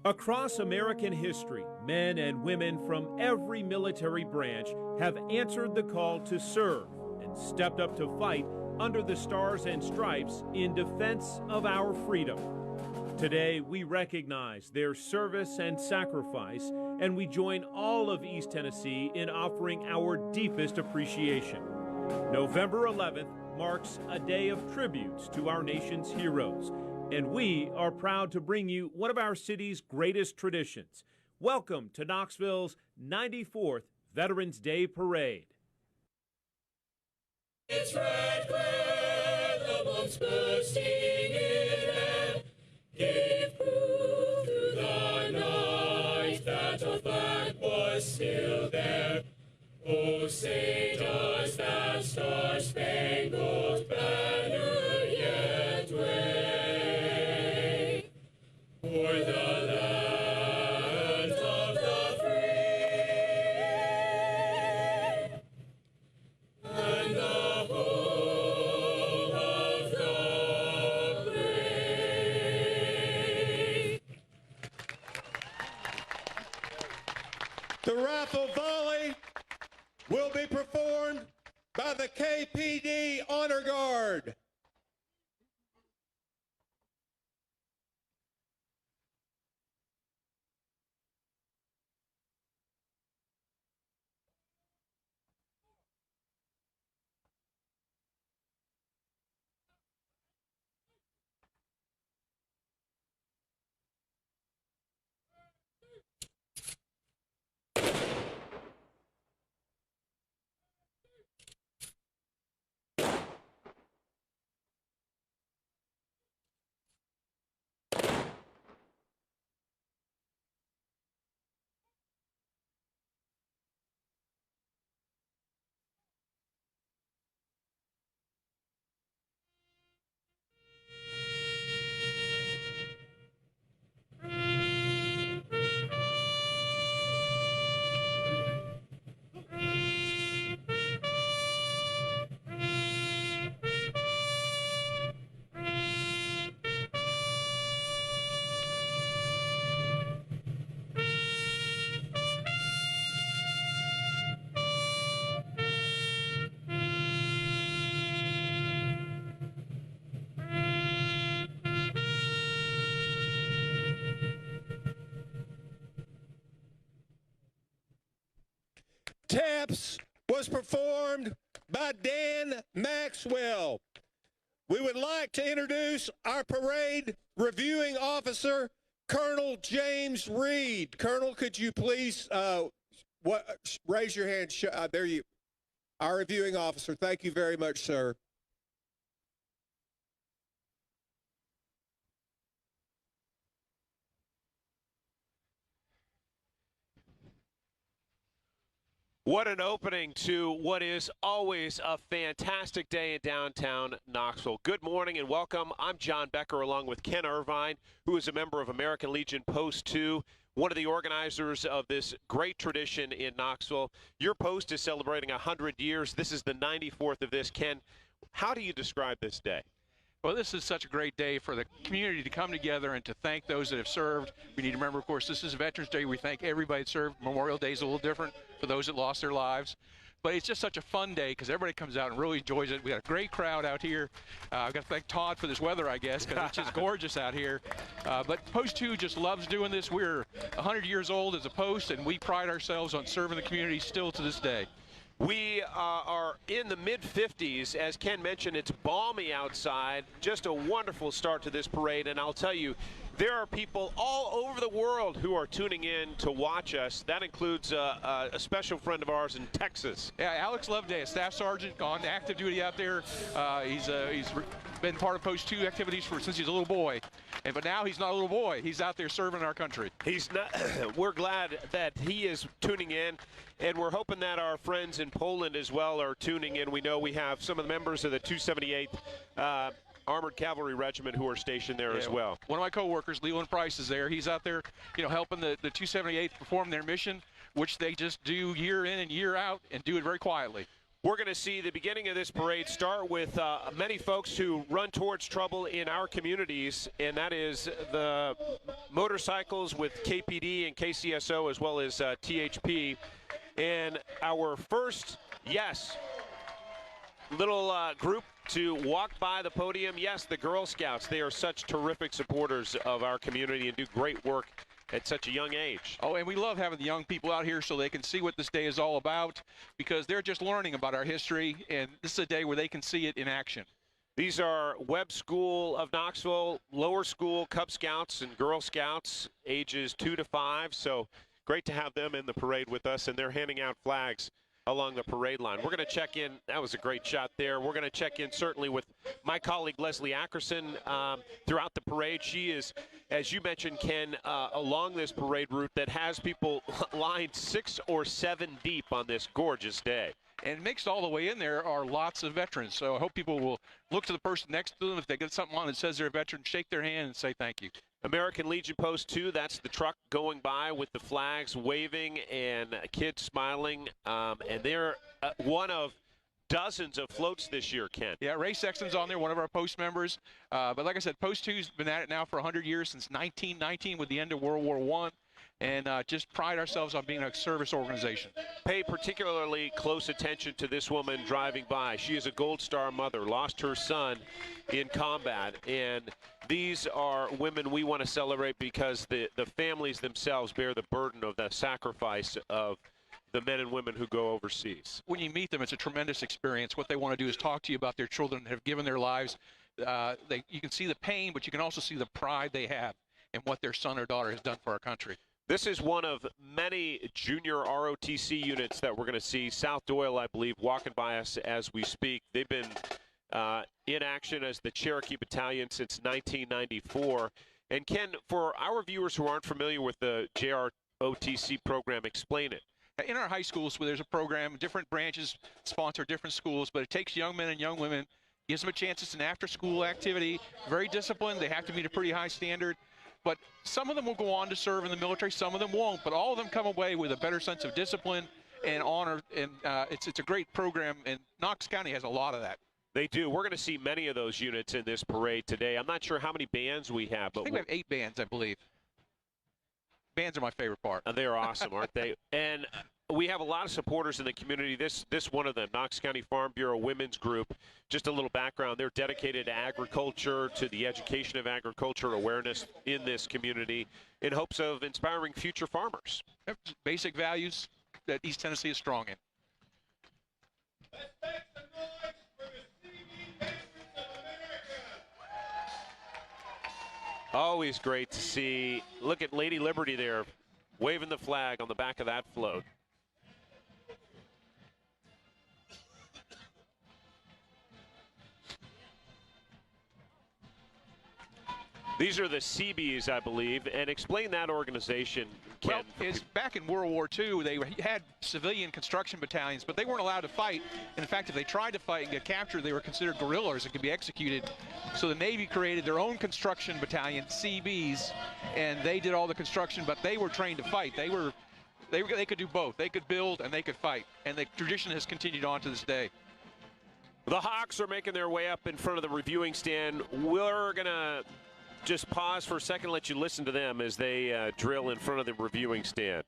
Across American history, men and women from every military branch have answered the call to serve and stepped up to fight under the stars and stripes in defense of our freedom. Today, we recognize their service and sacrifice, and we join all of East Tennessee in offering our deepest appreciation. November 11th marks a day of tributes to our nation's heroes, and we are proud to bring you one of our city's greatest traditions. Welcome to Knoxville's 94th Veterans Day Parade. It's red glare, the bombs bursting in air, gave proof through the night that our flag was still there. Oh, say does that star-spangled banner yet wave for the land of the free and the home of the brave. The rifle volley will be performed by the KPD Honor Guard. Taps was performed by Dan Maxwell. We would like to introduce our parade reviewing officer, Colonel James Reed. Colonel, could you please raise your hand? There you, our reviewing officer. Thank you very much, sir. What an opening to what is always a fantastic day in downtown Knoxville. Good morning and welcome. I'm John Becker along with Ken Irvine, who is a member of American Legion Post 2, one of the organizers of this great tradition in Knoxville. Your post is celebrating 100 years. This is the 94th of this. Ken, how do you describe this day? Well, this is such a great day for the community to come together and to thank those that have served. We need to remember, of course, this is Veterans Day. We thank everybody that served. Memorial Day is a little different for those that lost their lives. But it's just such a fun day because everybody comes out and really enjoys it. We got a great crowd out here. I've got to thank Todd for this weather, I guess, because it's just gorgeous out here. But Post 2 just loves doing this. We're 100 years old as a post, and we pride ourselves on serving the community still to this day. We are in the mid-50s. As Ken mentioned, it's balmy outside. Just a wonderful start to this parade. And I'll tell you, there are people all over the world who are tuning in to watch us. That includes a special friend of ours in Texas. Yeah, Alex Loveday, a staff sergeant on active duty out there. He's been part of Post 2 activities since he's a little boy. But now he's not a little boy. He's out there serving our country. He's not. We're glad that he is tuning in, and we're hoping that our friends in Poland as well are tuning in. We know we have some of the members of the 278th Armored Cavalry Regiment who are stationed there as well. One of my coworkers, Leland Price, is there. He's out there, helping the 278th perform their mission, which they just do year in and year out and do it very quietly. We're going to see the beginning of this parade start with many folks who run towards trouble in our communities, and that is the motorcycles with KPD and KCSO as well as THP. And our first, little group to walk by the podium, the Girl Scouts. They are such terrific supporters of our community and do great work at such a young age. Oh, and we love having the young people out here so they can see what this day is all about, because they're just learning about our history, and this is a day where they can see it in action. These are Webb School of Knoxville, lower school Cub Scouts and Girl Scouts, ages 2 to 5. So great to have them in the parade with us, and they're handing out flags along the parade line. We're going to check in. That was a great shot there. We're going to check in certainly with my colleague Leslie Ackerson throughout the parade. She is, as you mentioned, Ken, along this parade route that has people lined 6 or 7 deep on this gorgeous day. And mixed all the way in there are lots of veterans. So I hope people will look to the person next to them. If they get something on that says they're a veteran, shake their hand and say thank you. American Legion Post 2, that's the truck going by with the flags waving and kids smiling. And they're one of dozens of floats this year, Ken. Yeah, Ray Sexton's on there, one of our Post members. But like I said, Post 2's been at it now for 100 years, since 1919 with the end of World War I. And just pride ourselves on being a service organization. Pay particularly close attention to this woman driving by. She is a Gold Star mother, lost her son in combat. And these are women we want to celebrate because the families themselves bear the burden of the sacrifice of the men and women who go overseas. When you meet them, it's a tremendous experience. What they want to do is talk to you about their children that have given their lives. You can see the pain, but you can also see the pride they have in what their son or daughter has done for our country. This is one of many junior ROTC units that we're going to see. South Doyle, I believe, walking by us as we speak. They've been in action as the Cherokee Battalion since 1994. And Ken, for our viewers who aren't familiar with the JROTC program, explain it. In our high schools, where there's a program, different branches sponsor different schools, but it takes young men and young women, gives them a chance. It's an after-school activity, very disciplined. They have to meet a pretty high standard. But some of them will go on to serve in the military, some of them won't. But all of them come away with a better sense of discipline and honor, and it's a great program, and Knox County has a lot of that. They do. We're going to see many of those units in this parade today. I'm not sure how many bands we have, but I think we have 8 bands, I believe. Bands are my favorite part. They're awesome, aren't they? And we have a lot of supporters in the community. This one of them, Knox County Farm Bureau Women's Group. Just a little background, they're dedicated to agriculture, to the education of agriculture awareness in this community in hopes of inspiring future farmers. Basic values that East Tennessee is strong in. Let's make some noise for the CV Patriots of America. Always great to see. Look at Lady Liberty there, waving the flag on the back of that float. These are the Seabees, I believe, and explain that organization, Ken. Well, it's back in World War II. They had civilian construction battalions, but they weren't allowed to fight. And in fact, if they tried to fight and get captured, they were considered guerrillas and could be executed. So the Navy created their own construction battalion, Seabees, and they did all the construction, but they were trained to fight. They could do both. They could build and they could fight, and the tradition has continued on to this day. The Hawks are making their way up in front of the reviewing stand. We're going to just pause for a second, let you listen to them as they drill in front of the reviewing stand.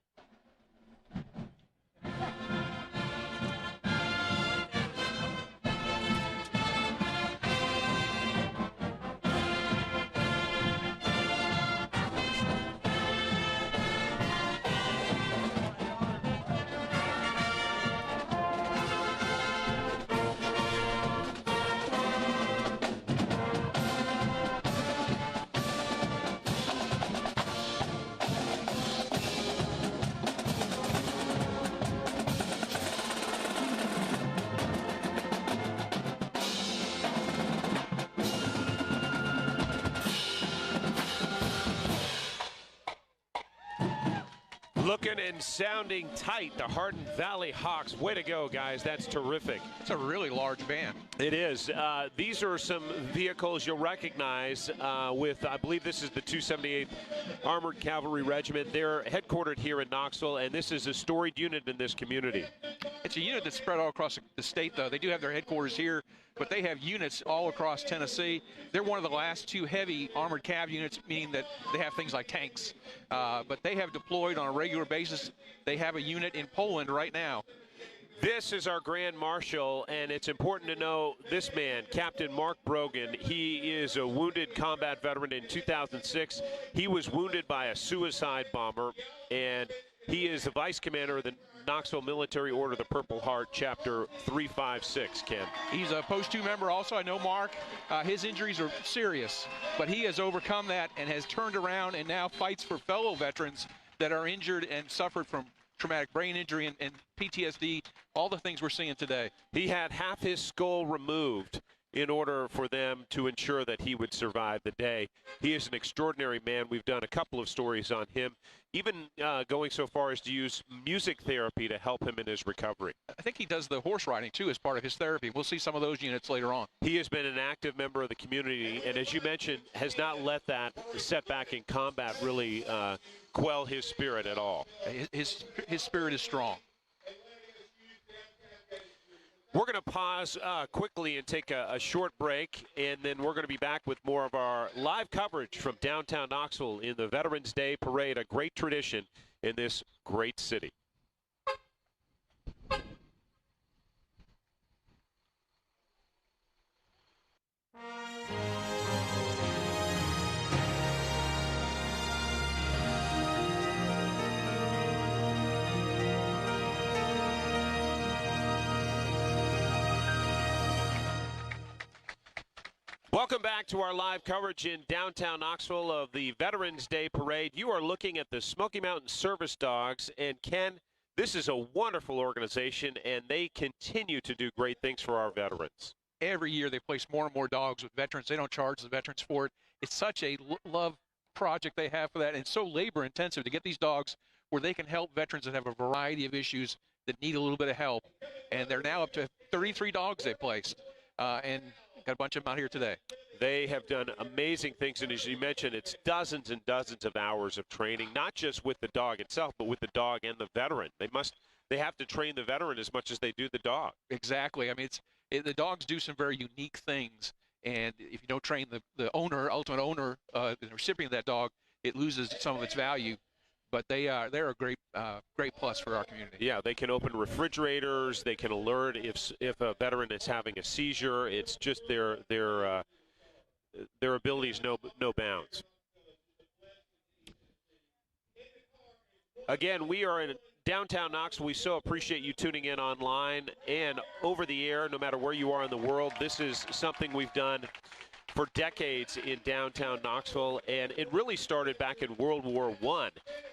Looking and sounding tight, the Hardin Valley Hawks. Way to go, guys. That's terrific. It's a really large band. It is. These are some vehicles you'll recognize with, I believe this is the 278th Armored Cavalry Regiment. They're headquartered here in Knoxville, and this is a storied unit in this community. It's a unit that's spread all across the state, though. They do have their headquarters here, but they have units all across Tennessee. They're one of the last 2 heavy armored cav units, meaning that they have things like tanks. But they have deployed on a regular basis. They have a unit in Poland right now. This is our Grand Marshal, and it's important to know this man, Captain Mark Brogan. He is a wounded combat veteran in 2006. He was wounded by a suicide bomber, and he is the vice commander of the Knoxville Military Order of the Purple Heart, Chapter 356, Ken. He's a Post 2 member also. I know Mark. His injuries are serious, but he has overcome that and has turned around and now fights for fellow veterans that are injured and suffered from traumatic brain injury and PTSD, all the things we're seeing today. He had half his skull removed in order for them to ensure that he would survive the day. He is an extraordinary man. We've done a couple of stories on him, even going so far as to use music therapy to help him in his recovery. I think he does the horse riding, too, as part of his therapy. We'll see some of those units later on. He has been an active member of the community, and as you mentioned, has not let that setback in combat really quell his spirit at all. His spirit is strong. We're going to pause quickly and take a short break, and then we're going to be back with more of our live coverage from downtown Knoxville in the Veterans Day Parade, a great tradition in this great city. Welcome back to our live coverage in downtown Knoxville of the Veterans Day Parade. You are looking at the Smoky Mountain Service Dogs, and Ken, this is a wonderful organization, and they continue to do great things for our veterans. Every year they place more and more dogs with veterans. They don't charge the veterans for it. It's such a love project they have for that, and it's so labor intensive to get these dogs where they can help veterans that have a variety of issues that need a little bit of help. And they're now up to 33 dogs they placed, and got a bunch of them out here today. They have done amazing things, and as you mentioned, it's dozens and dozens of hours of training, not just with the dog itself, but with the dog and the veteran. They have to train the veteran as much as they do the dog. Exactly. I mean, the dogs do some very unique things, and if you don't train the owner, ultimate owner, the recipient of that dog, it loses some of its value. But they're a great plus for our community. Yeah, they can open refrigerators. They can alert if a veteran is having a seizure. It's just their abilities no bounds. Again, we are in downtown Knoxville. We so appreciate you tuning in online and over the air, no matter where you are in the world. This is something we've done for decades in downtown Knoxville, and it really started back in World War I.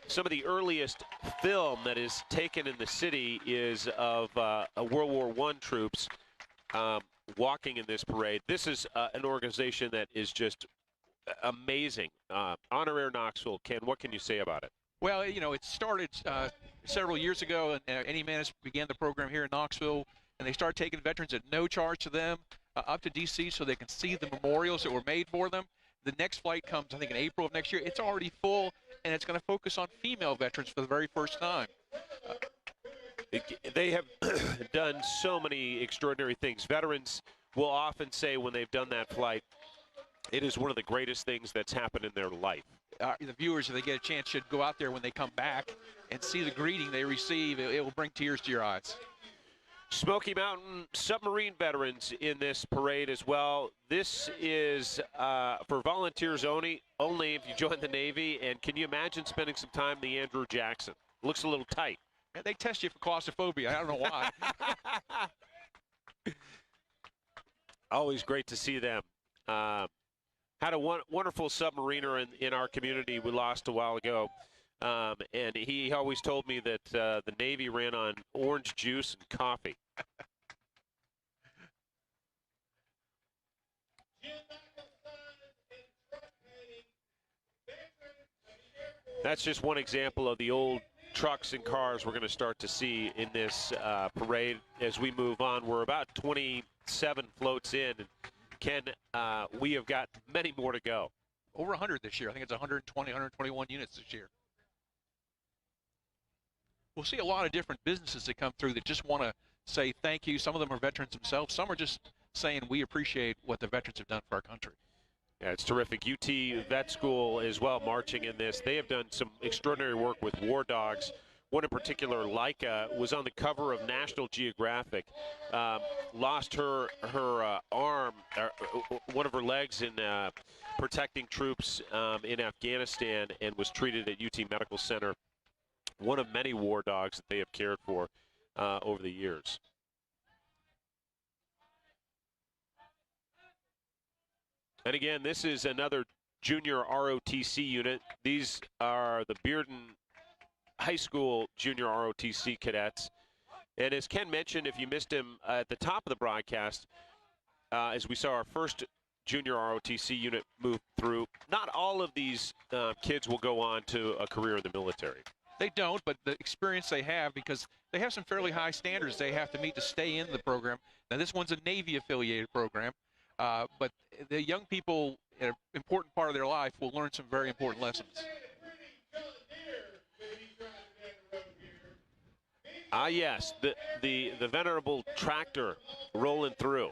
Some of the earliest film that is taken in the city is of World War I troops walking in this parade. This is an organization that is just amazing. Honor Air Knoxville. Ken, what can you say about it? Well, you know, it started several years ago, and Eddie Manis began the program here in Knoxville, and they started taking veterans at no charge to them up to D.C. so they can see the memorials that were made for them. The next flight comes, I think, in April of next year. It's already full, and it's going to focus on female veterans for the very first time. They have done so many extraordinary things. Veterans will often say when they've done that flight, it is one of the greatest things that's happened in their life. The viewers, if they get a chance, should go out there when they come back and see the greeting they receive. It will bring tears to your eyes. Smoky Mountain submarine veterans in this parade as well. This is for volunteers only if you join the Navy. And can you imagine spending some time in the Andrew Jackson? Looks a little tight. Yeah, they test you for claustrophobia. I don't know why. Always great to see them. Had a wonderful submariner in our community we lost a while ago. And he always told me that the Navy ran on orange juice and coffee. That's just one example of the old trucks and cars we're going to start to see in this parade as we move on. We're about 27 floats in. And Ken, we have got many more to go. Over 100 this year. I think it's 120, 121 units this year. We'll see a lot of different businesses that come through that just want to say thank you. Some of them are veterans themselves. Some are just saying we appreciate what the veterans have done for our country. Yeah, it's terrific. UT Vet School as well marching in this. They have done some extraordinary work with war dogs. One in particular, Leica, was on the cover of National Geographic. Lost her arm, one of her legs in protecting troops in Afghanistan, and was treated at UT Medical Center. One of many war dogs that they have cared for over the years. And again, this is another junior ROTC unit. These are the Bearden High School junior ROTC cadets. And as Ken mentioned, if you missed him at the top of the broadcast, as we saw our first junior ROTC unit move through, not all of these kids will go on to a career in the military. They don't, but the experience they have, because they have some fairly high standards they have to meet to stay in the program. Now, this one's a Navy-affiliated program, but the young people, in an important part of their life, will learn some very important lessons. Ah, yes, the venerable tractor rolling through.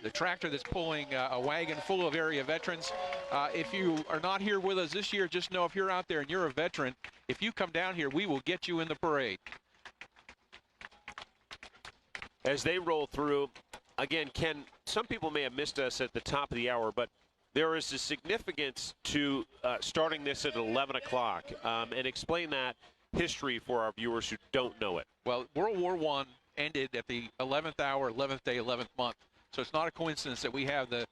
The tractor that's pulling a wagon full of area veterans. If you are not here with us this year, just know if you're out there and you're a veteran, if you come down here, we will get you in the parade. As they roll through, again, Ken, some people may have missed us at the top of the hour, but there is a significance to starting this at 11 o'clock. And explain that history for our viewers who don't know it. Well, World War I ended at the 11th hour, 11th day, 11th month. So it's not a coincidence that we have the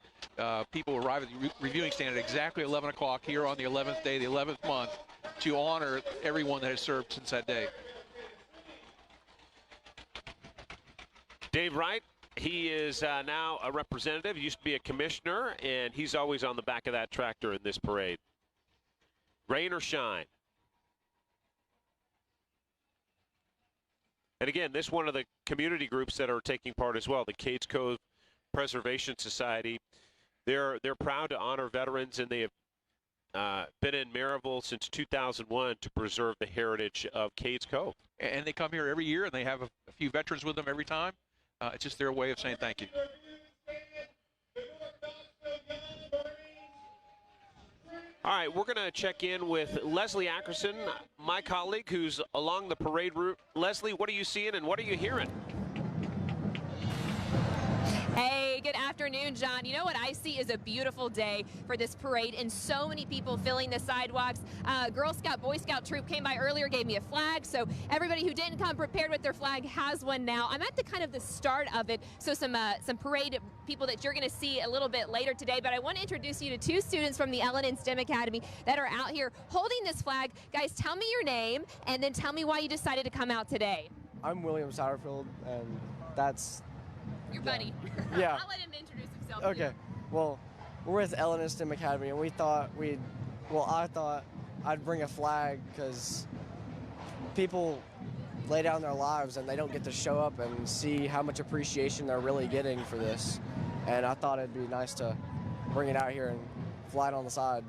people arrive at the reviewing stand at exactly 11 o'clock here on the 11th day, the 11th month, to honor everyone that has served since that day. Dave Wright, he is now a representative. He used to be a commissioner, and he's always on the back of that tractor in this parade. Rain or shine. And again, this is one of the community groups that are taking part as well, the Cades Cove Preservation Society. They're proud to honor veterans, and they have been in Maryville since 2001 to preserve the heritage of Cades Cove. And they come here every year, and they have a few veterans with them every time. It's just their way of saying thank you. All right, we're going to check in with Leslie Ackerson, my colleague, who's along the parade route. Leslie, what are you seeing and what are you hearing? Hey, good afternoon, John. You know what I see is a beautiful day for this parade, and so many people filling the sidewalks. Girl Scout, Boy Scout troop came by earlier, gave me a flag, so everybody who didn't come prepared with their flag has one now. I'm at the start of it, so some parade people that you're going to see a little bit later today, but I want to introduce you to two students from the Ellen and STEM Academy that are out here holding this flag. Guys, tell me your name, and then tell me why you decided to come out today. I'm William Satterfield, and that's Your buddy. Yeah. I'll let him introduce himself. okay. Well, we're with Ellen and STEM Academy, and I thought I'd bring a flag because people lay down their lives and they don't get to show up and see how much appreciation they're really getting for this. And I thought it'd be nice to bring it out here and fly it on the side.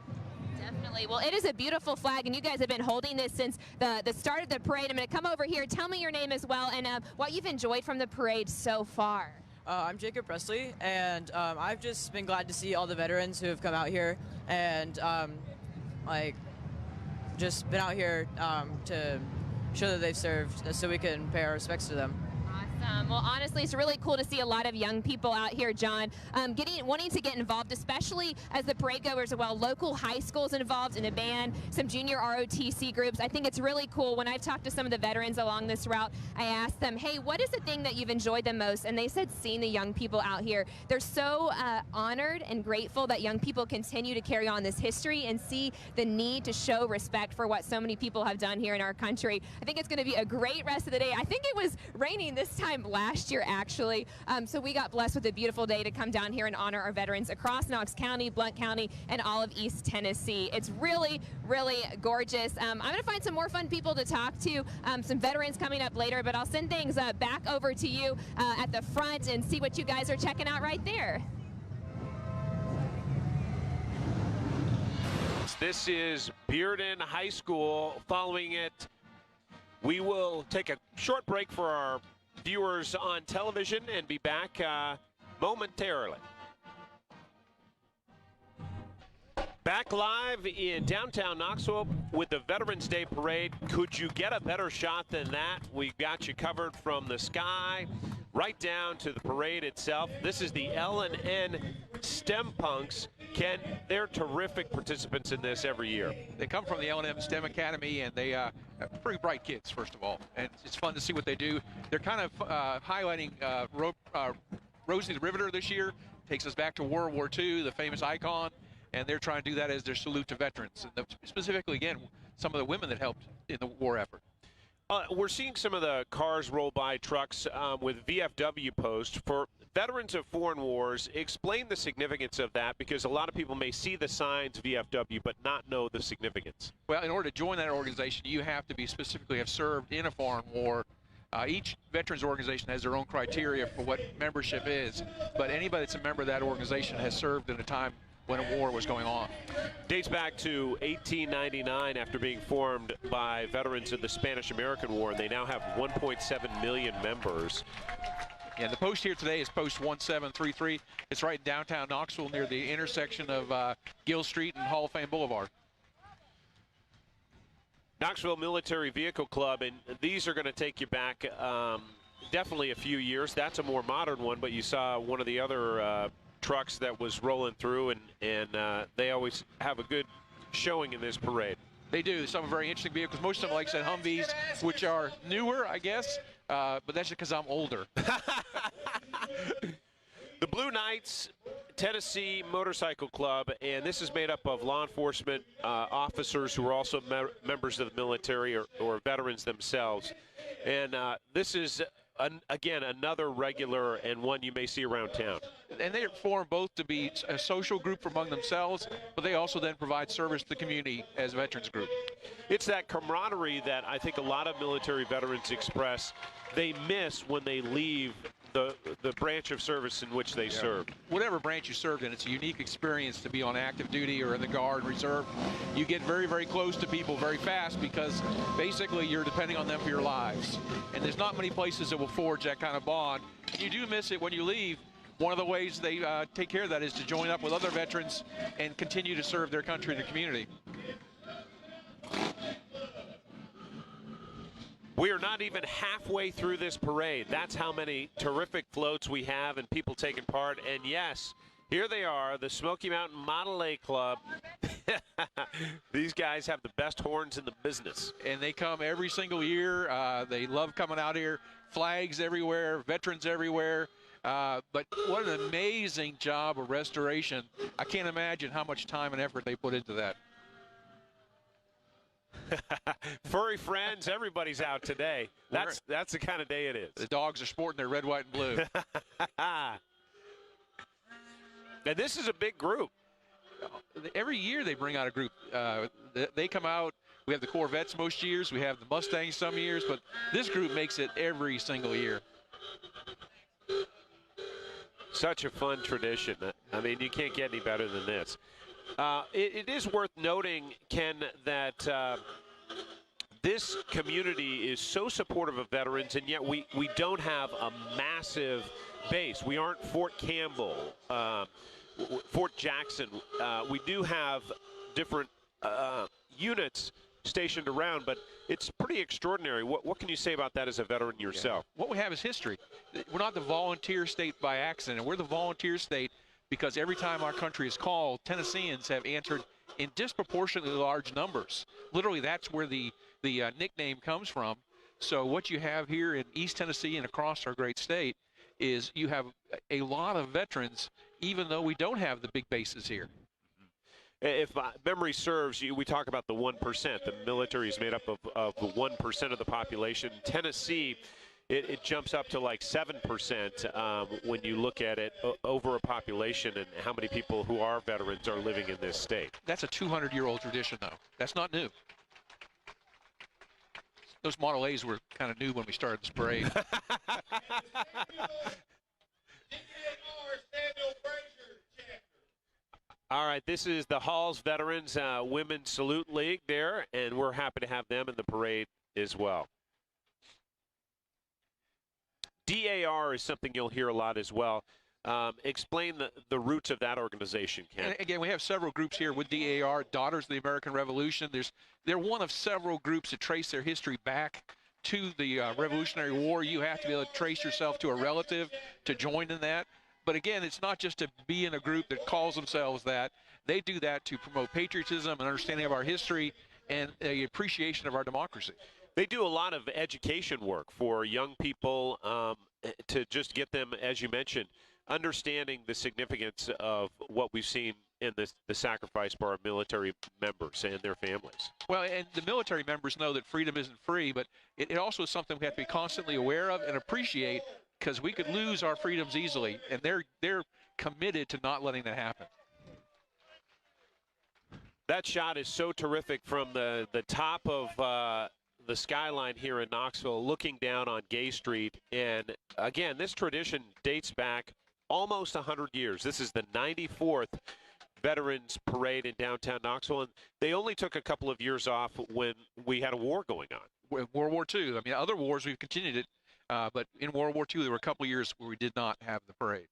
Definitely. Well, it is a beautiful flag, and you guys have been holding this since the start of the parade. I'm going to come over here. Tell me your name as well and what you've enjoyed from the parade so far. I'm Jacob Presley, and I've just been glad to see all the veterans who have come out here, and just been out here to show that they've served, so we can pay our respects to them. Awesome. Well, honestly, it's really cool to see a lot of young people out here, John, wanting to get involved, especially as the parade goers as well. Local high schools involved in a band, some junior ROTC groups. I think it's really cool. When I've talked to some of the veterans along this route, I asked them, hey, what is the thing that you've enjoyed the most? And they said seeing the young people out here. They're so honored and grateful that young people continue to carry on this history and see the need to show respect for what so many people have done here in our country. I think it's going to be a great rest of the day. I think it was raining this time last year, actually. So we got blessed with a beautiful day to come down here and honor our veterans across Knox County, Blount County, and all of East Tennessee. It's really, really gorgeous. I'm going to find some more fun people to talk to, some veterans coming up later, but I'll send things back over to you at the front and see what you guys are checking out right there. This is Bearden High School. Following it, we will take a short break for our viewers on television and be back momentarily. Back live in downtown Knoxville with the Veterans Day Parade. Could you get a better shot than that? We've got you covered from the sky right down to the parade itself. This is the L&N STEM Punks. Ken, they're terrific participants in this every year. They come from the L&M STEM Academy, and they are pretty bright kids, first of all. And it's fun to see what they do. They're kind of highlighting Rosie the Riveter this year. Takes us back to World War II, the famous icon. And they're trying to do that as their salute to veterans, and specifically, again, some of the women that helped in the war effort. We're seeing some of the cars roll by, trucks with VFW posts. For veterans of foreign wars, explain the significance of that, because a lot of people may see the signs VFW but not know the significance. Well, in order to join that organization, you have to be specifically have served in a foreign war. Each veterans organization has their own criteria for what membership is, but anybody that's a member of that organization has served in a time when a war was going on. Dates back to 1899 after being formed by veterans of the Spanish-American War, and they now have 1.7 million members. And the post here today is post 1733. It's right in downtown Knoxville near the intersection of Gill Street and Hall of Fame Boulevard. Knoxville Military Vehicle Club, and these are going to take you back definitely a few years. That's a more modern one, but you saw one of the other trucks that was rolling through, and they always have a good showing in this parade. They do. Some very interesting vehicles. Most of them, like I said, Humvees, which are newer, I guess, but that's just because I'm older. The Blue Knights Tennessee Motorcycle Club, and this is made up of law enforcement officers who are also members of the military or veterans themselves. And this is again, another regular and one you may see around town. And they form both to be a social group among themselves, but they also then provide service to the community as a veterans group. It's that camaraderie that I think a lot of military veterans express they miss when they leave the branch of service in which they served. Whatever branch you served in, it's a unique experience to be on active duty or in the Guard, Reserve. You get very, very close to people very fast because basically you're depending on them for your lives. And there's not many places that will forge that kind of bond. And you do miss it when you leave. One of the ways they take care of that is to join up with other veterans and continue to serve their country and the community. We are not even halfway through this parade. That's how many terrific floats we have and people taking part. And yes, here they are, the Smoky Mountain Model A Club. These guys have the best horns in the business. And they come every single year. They love coming out here. Flags everywhere, veterans everywhere. But what an amazing job of restoration. I can't imagine how much time and effort they put into that. Furry friends, everybody's out today. That's the kind of day it is. The dogs are sporting their red, white, and blue. And this is a big group. Every year they bring out a group. They come out. We have the Corvettes most years. We have the Mustangs some years. But this group makes it every single year. Such a fun tradition. I mean, you can't get any better than this. It is worth noting, Ken, that this community is so supportive of veterans, and yet we don't have a massive base. We aren't Fort Campbell, Fort Jackson. We do have different units stationed around, but it's pretty extraordinary. What can you say about that as a veteran yourself? Yeah. What we have is history. We're not the volunteer state by accident. We're the volunteer state because every time our country is called, Tennesseans have answered in disproportionately large numbers. Literally, that's where the nickname comes from. So what you have here in East Tennessee and across our great state is you have a lot of veterans, even though we don't have the big bases here. If memory serves, we talk about the 1%. The military is made up of the 1% of the population. Tennessee, it jumps up to like 7% when you look at it over a population and how many people who are veterans are living in this state. That's a 200-year-old tradition, though. That's not new. Those Model A's were kind of new when we started this parade. All right, this is the Halls Veterans Women's Salute League there, and we're happy to have them in the parade as well. DAR is something you'll hear a lot as well. Explain the roots of that organization, Ken. And again, we have several groups here with DAR, Daughters of the American Revolution. They're one of several groups that trace their history back to the Revolutionary War. You have to be able to trace yourself to a relative to join in that. But again, it's not just to be in a group that calls themselves that. They do that to promote patriotism and understanding of our history and the appreciation of our democracy. They do a lot of education work for young people to just get them, as you mentioned, understanding the significance of what we've seen in the sacrifice by our military members and their families. Well, and the military members know that freedom isn't free, but it also is something we have to be constantly aware of and appreciate, because we could lose our freedoms easily, and they're committed to not letting that happen. That shot is so terrific from the top of the skyline here in Knoxville, looking down on Gay Street. And again, this tradition dates back almost 100 years. This is the 94th Veterans Parade in downtown Knoxville, and they only took a couple of years off when we had a war going on. World War II. I mean, other wars we've continued it, but in World War II there were a couple of years where we did not have the parade.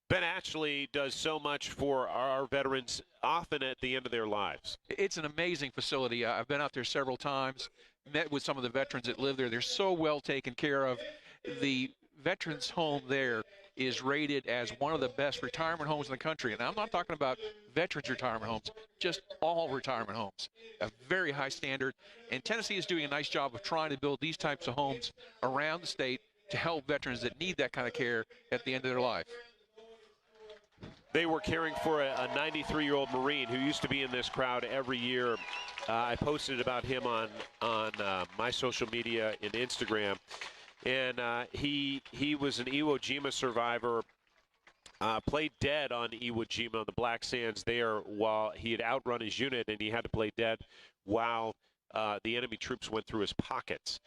Ben Ashley does so much for our veterans, often at the end of their lives. It's an amazing facility. I've been out there several times, met with some of the veterans that live there. They're so well taken care of. The veterans home there is rated as one of the best retirement homes in the country. And I'm not talking about veterans retirement homes, just all retirement homes. A very high standard. And Tennessee is doing a nice job of trying to build these types of homes around the state to help veterans that need that kind of care at the end of their life. They were caring for a 93-year-old Marine who used to be in this crowd every year. I posted about him on my social media and Instagram. And he was an Iwo Jima survivor, played dead on Iwo Jima on the Black Sands there while he had outrun his unit, and he had to play dead while the enemy troops went through his pockets.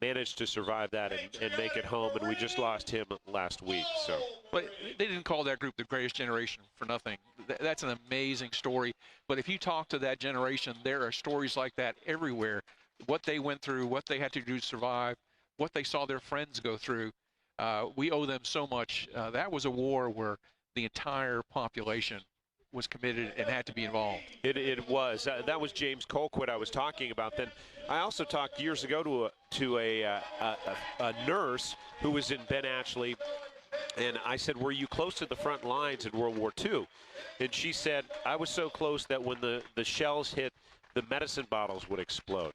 Managed to survive that and make it home, and we just lost him last week. So, but they didn't call that group the greatest generation for nothing. That's an amazing story. But if you talk to that generation, there are stories like that everywhere. What they went through, what they had to do to survive, what they saw their friends go through. We owe them so much. That was a war where the entire population was committed and had to be involved. It was. That was James Colquitt I was talking about. Then I also talked years ago to a nurse who was in Ben Ashley, and I said, were you close to the front lines in World War II? And she said, I was so close that when the shells hit, the medicine bottles would explode.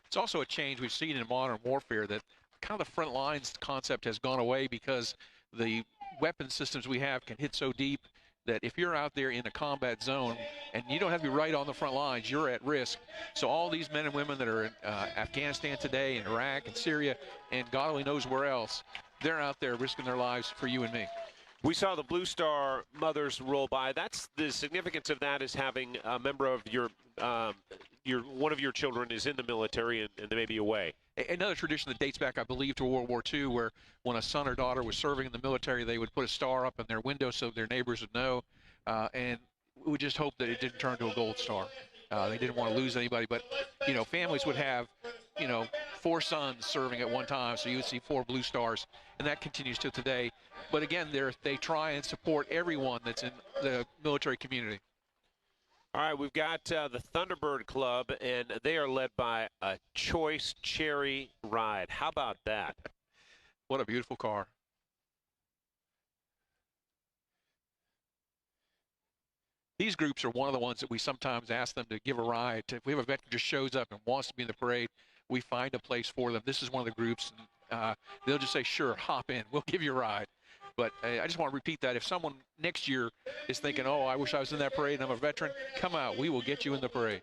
It's also a change we've seen in modern warfare, that kind of the front lines concept has gone away because the weapon systems we have can hit so deep that if you're out there in a combat zone and you don't have to be right on the front lines, you're at risk. So all these men and women that are in Afghanistan today, in Iraq and Syria, and God only knows where else, they're out there risking their lives for you and me. We saw the Blue Star mothers roll by. That's the significance of that, is having a member of one of your children is in the military and they may be away. Another tradition that dates back, I believe, to World War II, where when a son or daughter was serving in the military, they would put a star up in their window so their neighbors would know. And we would just hope that it didn't turn to a gold star. They didn't want to lose anybody, but, you know, families would have, 4 sons serving at one time, so you would see 4 blue stars, and that continues to today. But again, they try and support everyone that's in the military community. All right, we've got the Thunderbird Club, and they are led by a choice cherry ride. How about that? What a beautiful car. These groups are one of the ones that we sometimes ask them to give a ride. If we have a veteran who just shows up and wants to be in the parade, we find a place for them. This is one of the groups. They'll just say, sure, hop in. We'll give you a ride. But I just want to repeat that. If someone next year is thinking, oh, I wish I was in that parade and I'm a veteran, come out. We will get you in the parade.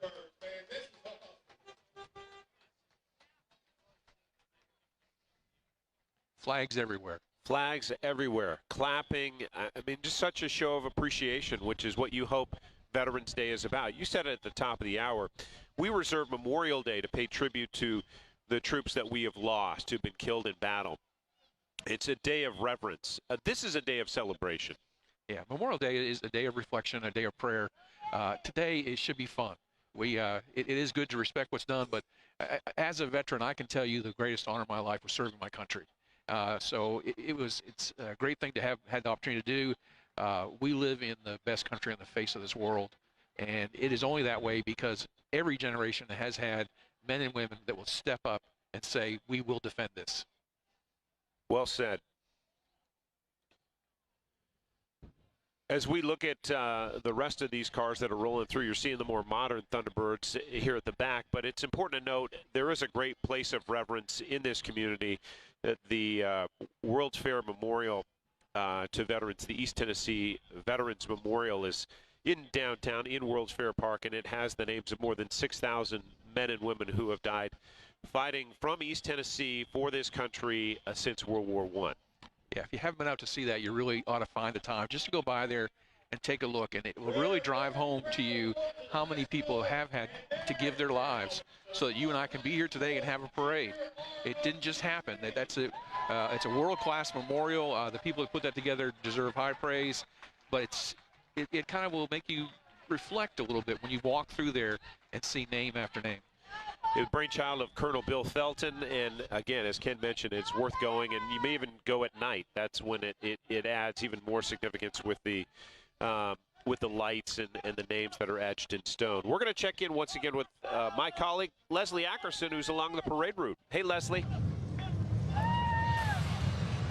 Flags everywhere. Flags everywhere. Clapping. I mean, just such a show of appreciation, which is what you hope Veterans Day is about. You said it at the top of the hour. We reserve Memorial Day to pay tribute to the troops that we have lost, who've been killed in battle. It's a day of reverence. This is a day of celebration. Yeah, Memorial Day is a day of reflection, a day of prayer. Today, it should be fun. it is good to respect what's done, but as a veteran, I can tell you the greatest honor of my life was serving my country. So it's a great thing to have had the opportunity to do. We live in the best country on the face of this world, and it is only that way because every generation has had men and women that will step up and say, we will defend this. Well said. As we look at the rest of these cars that are rolling through, you're seeing the more modern Thunderbirds here at the back, but it's important to note there is a great place of reverence in this community. The World's Fair Memorial to Veterans, the East Tennessee Veterans Memorial, is in downtown in World's Fair Park, and it has the names of more than 6,000 men and women who have died fighting from East Tennessee for this country since World War I. Yeah, if you haven't been out to see that, you really ought to find the time just to go by there and take a look, and it will really drive home to you how many people have had to give their lives so that you and I can be here today and have a parade. It didn't just happen. It's a world-class memorial. The people that put that together deserve high praise, but it kind of will make you reflect a little bit when you walk through there and see name after name. The brainchild of Colonel Bill Felton, and again, as Ken mentioned, it's worth going, and you may even go at night. That's when it adds even more significance with the lights and the names that are etched in stone. We're going to check in once again with my colleague Leslie Ackerson, who's along the parade route. Hey, Leslie.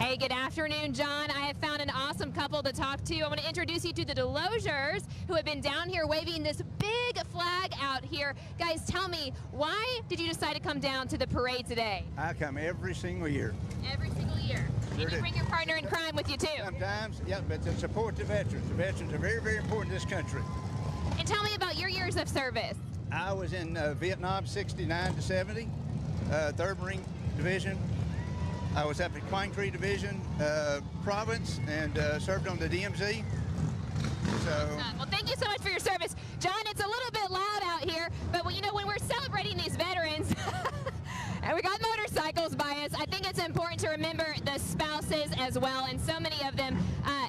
Hey, good afternoon, John. I have found an awesome couple to talk to. I want to introduce you to the Delosiers, who have been down here waving this big flag out here. Guys, tell me, why did you decide to come down to the parade today? I come every single year. Every single year. Sure And you bring your partner in crime with you, too. Sometimes, yeah, but to support the veterans. The veterans are very, very important to this country. And tell me about your years of service. I was in Vietnam 69 to 70, 3rd Marine Division. I was up at Quang Tri Division, Province, and served on the DMZ. So. Well, thank you so much for your service. John, it's a little bit loud out here, but you know, when we're celebrating these veterans, and we got motorcycles by us, I think it's important to remember the spouses as well, and so many of them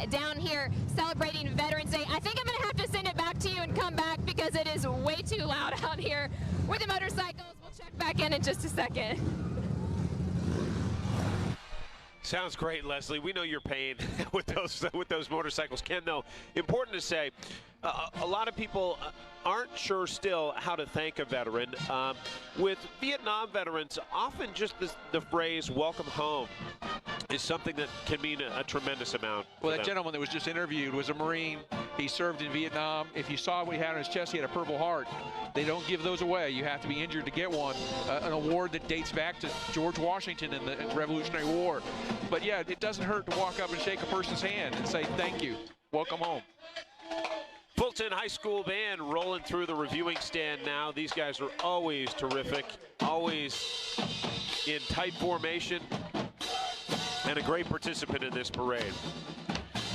down here celebrating Veterans Day. I think I'm going to have to send it back to you and come back because it is way too loud out here with the motorcycles. We'll check back in just a second. Sounds great, Leslie. We know your pain with those motorcycles. Ken, though, important to say, a lot of people aren't sure still how to thank a veteran. With Vietnam veterans, often just the phrase "welcome home" is something that can mean a tremendous amount. Well, that gentleman that was just interviewed was a Marine. He served in Vietnam. If you saw what he had on his chest, he had a Purple Heart. They don't give those away. You have to be injured to get one. An award that dates back to George Washington in the Revolutionary War. But yeah, it doesn't hurt to walk up and shake a person's hand and say, thank you, welcome home. Fulton High School band rolling through the reviewing stand now. These guys are always terrific, always in tight formation, and a great participant in this parade.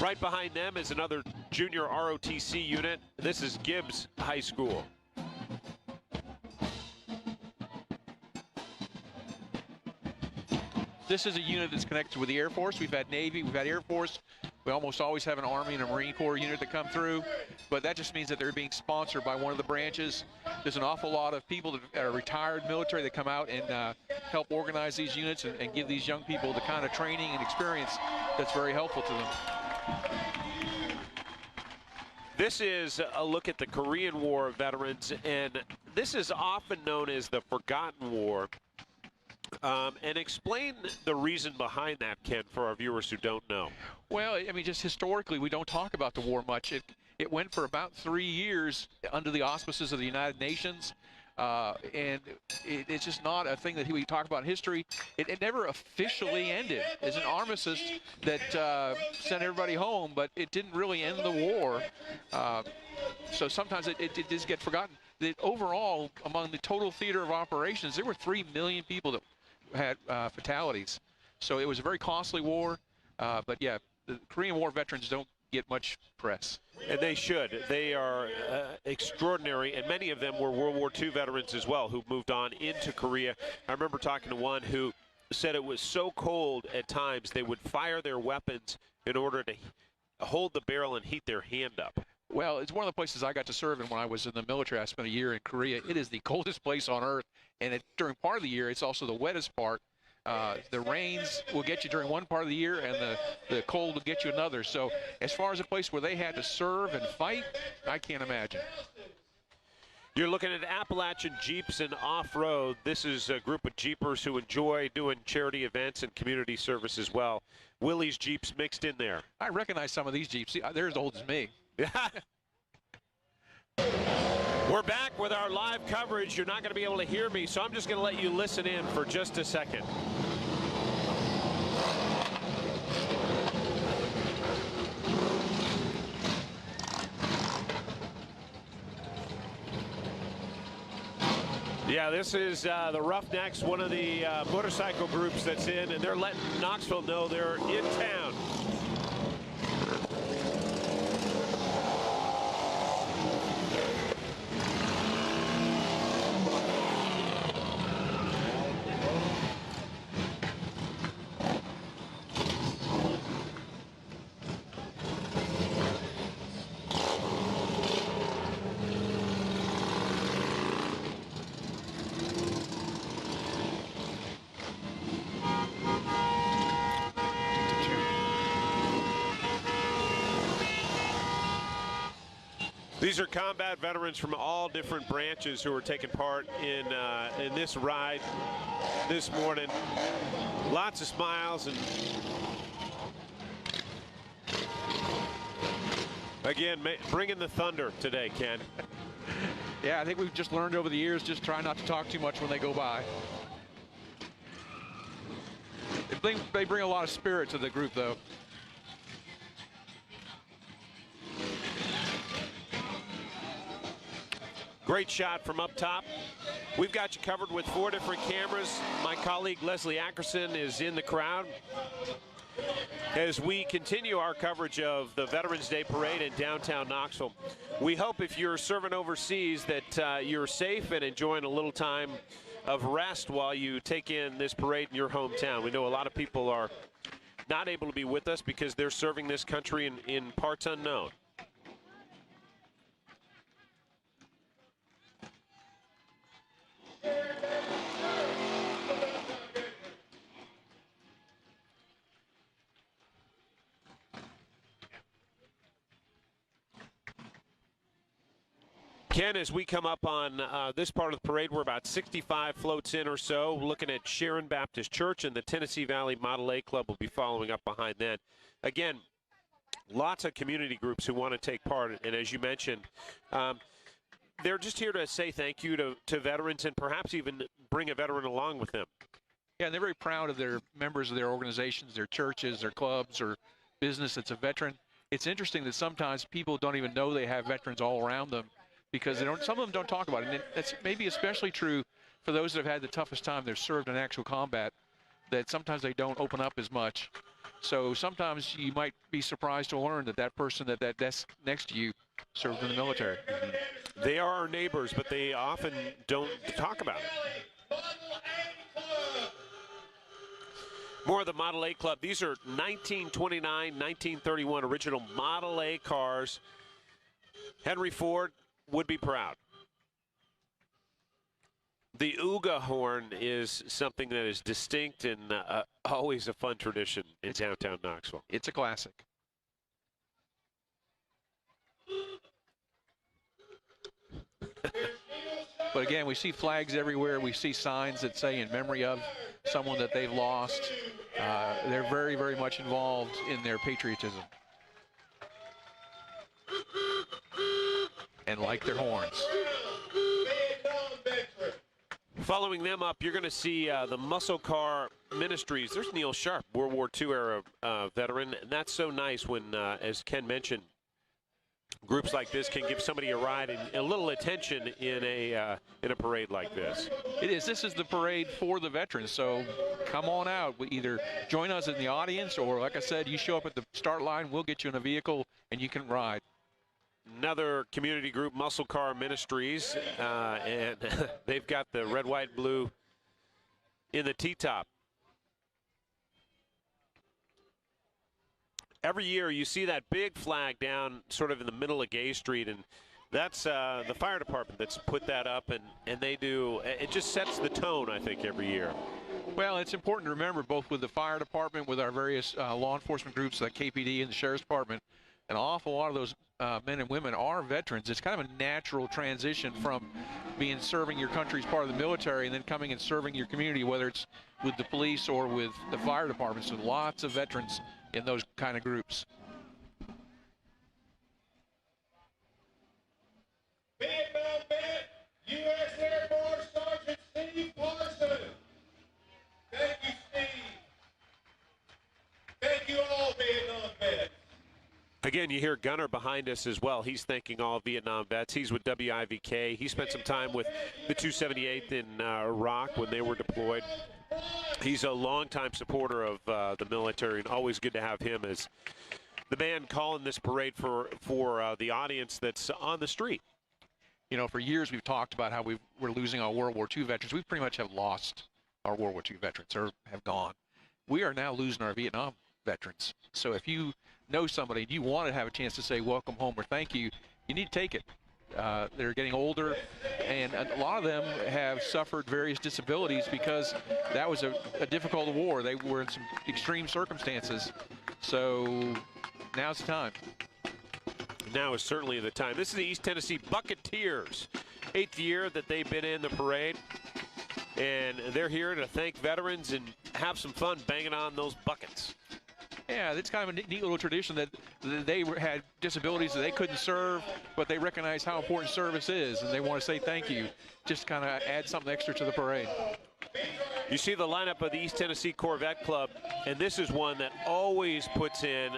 Right behind them is another junior ROTC unit. This is Gibbs High School. This is a unit that's connected with the Air Force. We've had Navy, we've had Air Force. We almost always have an Army and a Marine Corps unit that come through, but that just means that they're being sponsored by one of the branches. There's an awful lot of people that are retired military that come out and help organize these units and give these young people the kind of training and experience that's very helpful to them. This is a look at the Korean War veterans, and this is often known as the Forgotten War. And explain the reason behind that, Ken, for our viewers who don't know. Well, I mean, just historically, we don't talk about the war much. It went for about 3 years under the auspices of the United Nations, and it's just not a thing that we talk about in history. It never officially ended. It's an armistice that sent everybody home, but it didn't really end the war. So sometimes it does get forgotten. That overall, among the total theater of operations, there were 3 million people that had fatalities. So it was a very costly war, but yeah, the Korean War veterans don't get much press. And they should. They are extraordinary, and many of them were World War II veterans as well who moved on into Korea. I remember talking to one who said it was so cold at times they would fire their weapons in order to hold the barrel and heat their hand up. Well, it's one of the places I got to serve in when I was in the military. I spent a year in Korea. It is the coldest place on earth, and during part of the year, it's also the wettest part. The rains will get you during one part of the year, and the cold will get you another. So as far as a place where they had to serve and fight, I can't imagine. You're looking at Appalachian Jeeps and Off-Road. This is a group of Jeepers who enjoy doing charity events and community service as well. Willie's Jeeps mixed in there. I recognize some of these Jeeps. See, they're as old as me. We're back with our live coverage. You're not going to be able to hear me, so I'm just going to let you listen in for just a second. Yeah, this is the Roughnecks, one of the motorcycle groups that's in, and they're letting Knoxville know they're in town. These are combat veterans from all different branches who are taking part in this ride this morning. Lots of smiles, and again, bringing the thunder today, Ken. Yeah, I think we've just learned over the years, just try not to talk too much when they go by. They bring a lot of spirit to the group, though. Great shot from up top. We've got you covered with 4 different cameras. My colleague Leslie Ackerson is in the crowd as we continue our coverage of the Veterans Day Parade in downtown Knoxville. We hope if you're serving overseas that you're safe and enjoying a little time of rest while you take in this parade in your hometown. We know a lot of people are not able to be with us because they're serving this country in parts unknown. Ken, as we come up on this part of the parade, we're about 65 floats in or so, looking at Sharon Baptist Church, and the Tennessee Valley Model A Club will be following up behind that. Again, lots of community groups who want to take part, and as you mentioned, they're just here to say thank you to veterans and perhaps even bring a veteran along with them. Yeah, and they're very proud of their members of their organizations, their churches, their clubs, or business that's a veteran. It's interesting that sometimes people don't even know they have veterans all around them, because some of them don't talk about it. And that's maybe especially true for those that have had the toughest time. They've served in actual combat, that sometimes they don't open up as much. So sometimes you might be surprised to learn that that person at that desk next to you served in the military. Mm-hmm. They are our neighbors, but they often don't talk about it. More of the Model A Club. These are 1929, 1931 original Model A cars. Henry Ford would be proud. The Ooga horn is something that is distinct and always a fun tradition in downtown Knoxville. It's a classic. But again, we see flags everywhere. We see signs that say in memory of someone that they've lost. They're very, very much involved in their patriotism. And like their horns. Following them up, you're going to see the Muscle Car Ministries. There's Neil Sharp, World War II era veteran, and that's so nice when, as Ken mentioned, groups like this can give somebody a ride and a little attention in a parade like this. It is. This is the parade for the veterans, so come on out. We either join us in the audience, or like I said, you show up at the start line, we'll get you in a vehicle and you can ride. Another community group, Muscle Car Ministries, and they've got the red, white, blue in the T-top. Every year you see that big flag down sort of in the middle of Gay Street, and that's the fire department that's put that up, and they do, it just sets the tone, I think, every year. Well, it's important to remember, both with the fire department, with our various law enforcement groups like KPD and the Sheriff's Department, an awful lot of those men and women are veterans. It's kind of a natural transition from serving your country as part of the military and then coming and serving your community, whether it's with the police or with the fire department. So lots of veterans in those kind of groups. Vietnam vet, U.S. Air Force Sergeant Steve Parson. Thank you, Steve. Thank you all, Vietnam vets. Again, you hear Gunner behind us as well. He's thanking all Vietnam vets. He's with WIVK. He spent some time with the 278th in Iraq when they were deployed. He's a longtime supporter of the military, and always good to have him as the man calling this parade for the audience that's on the street. You know, for years we've talked about how we're losing our World War II veterans. We pretty much have lost our World War II veterans, or have gone. We are now losing our Vietnam veterans. So if you know somebody and you want to have a chance to say welcome home or thank you, you need to take it. They're getting older, and a lot of them have suffered various disabilities because that was a difficult war. They were in some extreme circumstances. So now's the time. Now is certainly the time. This is the East Tennessee Bucketeers. 8th year that they've been in the parade. And they're here to thank veterans and have some fun banging on those buckets. Yeah, it's kind of a neat little tradition that they had disabilities that they couldn't serve, but they recognize how important service is, and they want to say thank you. Just kind of add something extra to the parade. You see the lineup of the East Tennessee Corvette Club, and this is one that always puts in,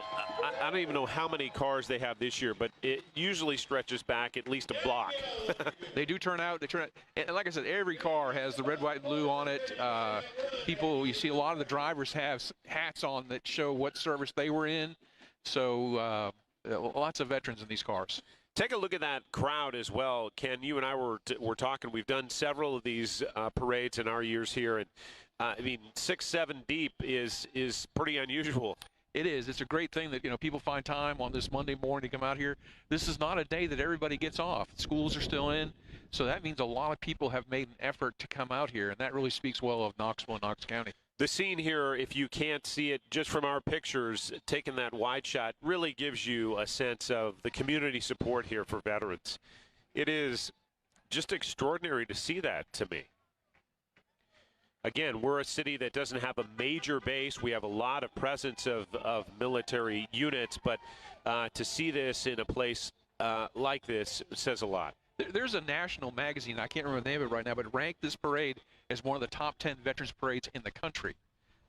I don't even know how many cars they have this year, but it usually stretches back at least a block. They do turn out, and like I said, every car has the red, white, and blue on it. People, you see a lot of the drivers have hats on that show what service they were in. So lots of veterans in these cars. Take a look at that crowd as well. Ken, you and I were talking. We've done several of these parades in our years here, and I mean, 6, 7 deep is pretty unusual. It is. It's a great thing that, you know, people find time on this Monday morning to come out here. This is not a day that everybody gets off. Schools are still in, so that means a lot of people have made an effort to come out here, and that really speaks well of Knoxville and Knox County. The scene here, if you can't see it just from our pictures, taking that wide shot really gives you a sense of the community support here for veterans. It is just extraordinary to see that, to me. Again, we're a city that doesn't have a major base. We have a lot of presence of military units, but to see this in a place like this says a lot. There's a national magazine, I can't remember the name of it right now, but ranked this parade as one of the top 10 veterans parades in the country.